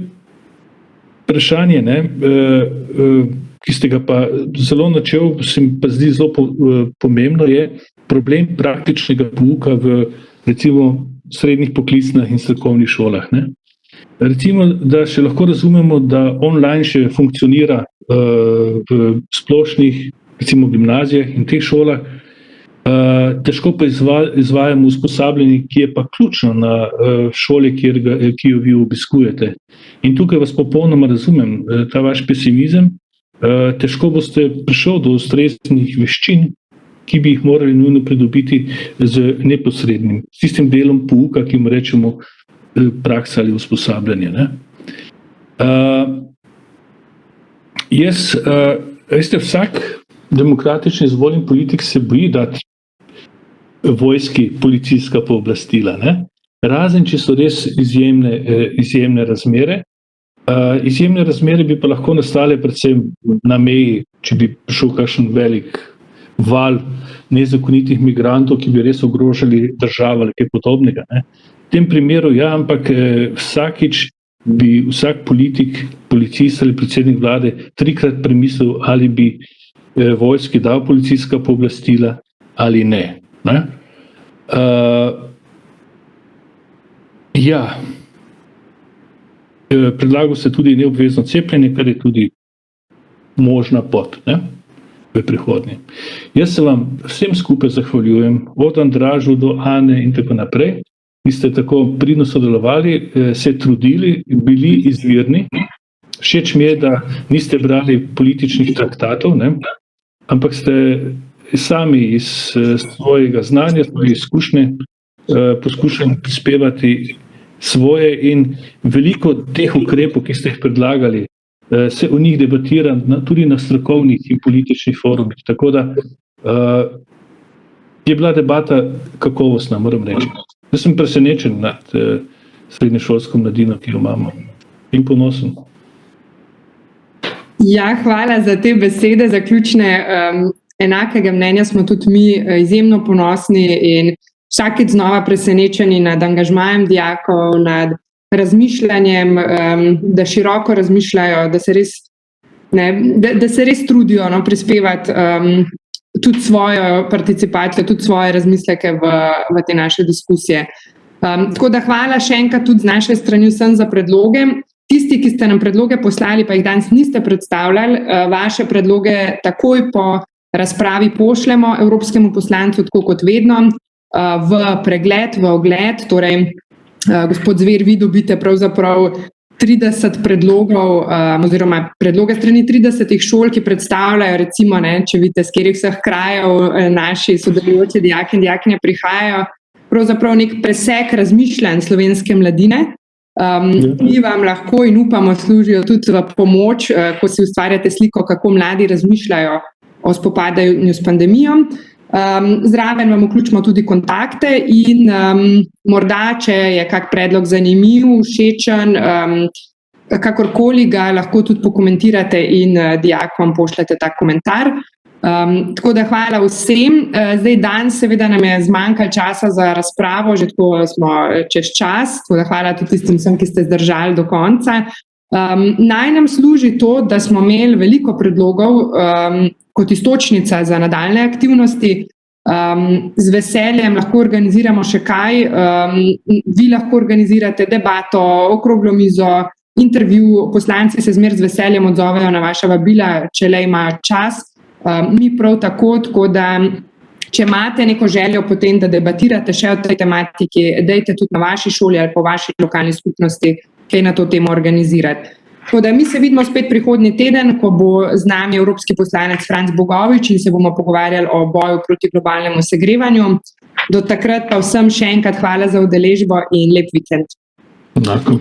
vprašanje, ki ste ga pa zelo načel, se mi pa zdi zelo pomembno, je problem praktičnega pouka v recimo srednjih poklicnih in strokovnih šolah. Recimo, da še lahko razumemo, da online še funkcionira v splošnih, recimo gimnazijah in teh šolah, težko pa izvajamo usposabljanje, ki je pa ključno na šoli, ki jo vi obiskujete. In tukaj vas popolnoma razumem, ta vaš pesimizem. Težko boste prišel do ustreznih veščin, ki bi jih morali nujno pridobiti z neposrednim, s tistim delom pouka, ki mu rečemo praksa ali usposabljanje. Veste, vsak demokratični izvoljen politik se boji dati vojski policijska pooblastila, razen če so res izjemne razmere. Izjemne razmere bi pa lahko nastale predvsem na meji, če bi prišel kakšen velik val nezakonitih migrantov, ki bi res ogrožali državo ali kaj podobnega. Ne. V tem primeru ja, ampak vsakič bi vsak politik, policist ali predsednik vlade trikrat premislil, ali bi vojski dal policijska pooblastila ali ne. Ja. Predlagal se tudi neobvezno cepljenje, kar je tudi možna pot, ne, v prihodnje. Jaz se vam vsem skupaj zahvaljujem, od Andražu do Ane in tako naprej, ki ste tako pridno sodelovali, se trudili, bili izvirni. Všeč mi je, da niste brali političnih traktatov, ne, ampak ste sami iz svojega znanja, svoje izkušnje poskušali prispevati svoje in veliko teh ukrepov, ki ste jih predlagali, se o njih debatira tudi na strokovnih in političnih forumih. Tako da je bila debata kakovostna, moram reči. Jaz sem presenečen nad srednješolsko mladino, ki jo imamo, in ponosen. Ja, hvala za te besede zaključne. Enakega mnenja smo tudi mi izjemno ponosni in vsakeč znova presenečeni nad angažmajem dijakov, nad razmišljanjem, da široko razmišljajo, da se res trudijo prispevati tudi svojo participacijo, tudi svoje razmisleke v te naše diskusije. Tako da hvala še enkrat tudi z naše strani vsem za predloge. Tisti, ki ste nam predloge poslali, pa jih danes niste predstavljali, vaše predloge takoj po razpravi pošljemo evropskemu poslancu, tako kot vedno, v pregled, v ogled. Torej, gospod Zver, vi dobite pravzaprav 30 predlogov oziroma predloge strani 30 šol, ki predstavljajo, recimo, če vidite, z katerih vseh krajev naši sodelujoči dijaki in dijakinje prihajajo, pravzaprav nek presek razmišljanj slovenske mladine, ki vam lahko in upamo služijo tudi v pomoč, ko si ustvarjate sliko, kako mladi razmišljajo o spopadanju s pandemijo. Zraven vam vključimo tudi kontakte in morda, če je kak predlog zanimiv, všečen, kakorkoli ga lahko tudi pokomentirate in dijakom pošljete ta komentar. Tako da hvala vsem. Zdaj danes seveda nam je zmanjkalo časa za razpravo, že tako smo čez čas, tako da hvala tudi tistim vsem, ki ste zdržali do konca. Naj nam služi to, da smo imeli veliko predlogov kot iztočnica za nadaljne aktivnosti. Z veseljem lahko organiziramo še kaj. Vi lahko organizirate debato, okroglo mizo, intervju. Poslanci se zmeraj z veseljem odzovejo na vaša vabila, če le ima čas. Mi prav tako da če imate neko željo potem, da debatirate še o tej tematiki, dajte tudi na vaši šoli ali po vaši lokalni skupnosti kaj na to temo organizirati. Tako da mi se vidimo spet prihodnji teden, ko bo z nami evropski poslanec Franc Bogovič in se bomo pogovarjali o boju proti globalnemu segrevanju. Do takrat pa vsem še enkrat hvala za udeležbo in lep vikend. Enako.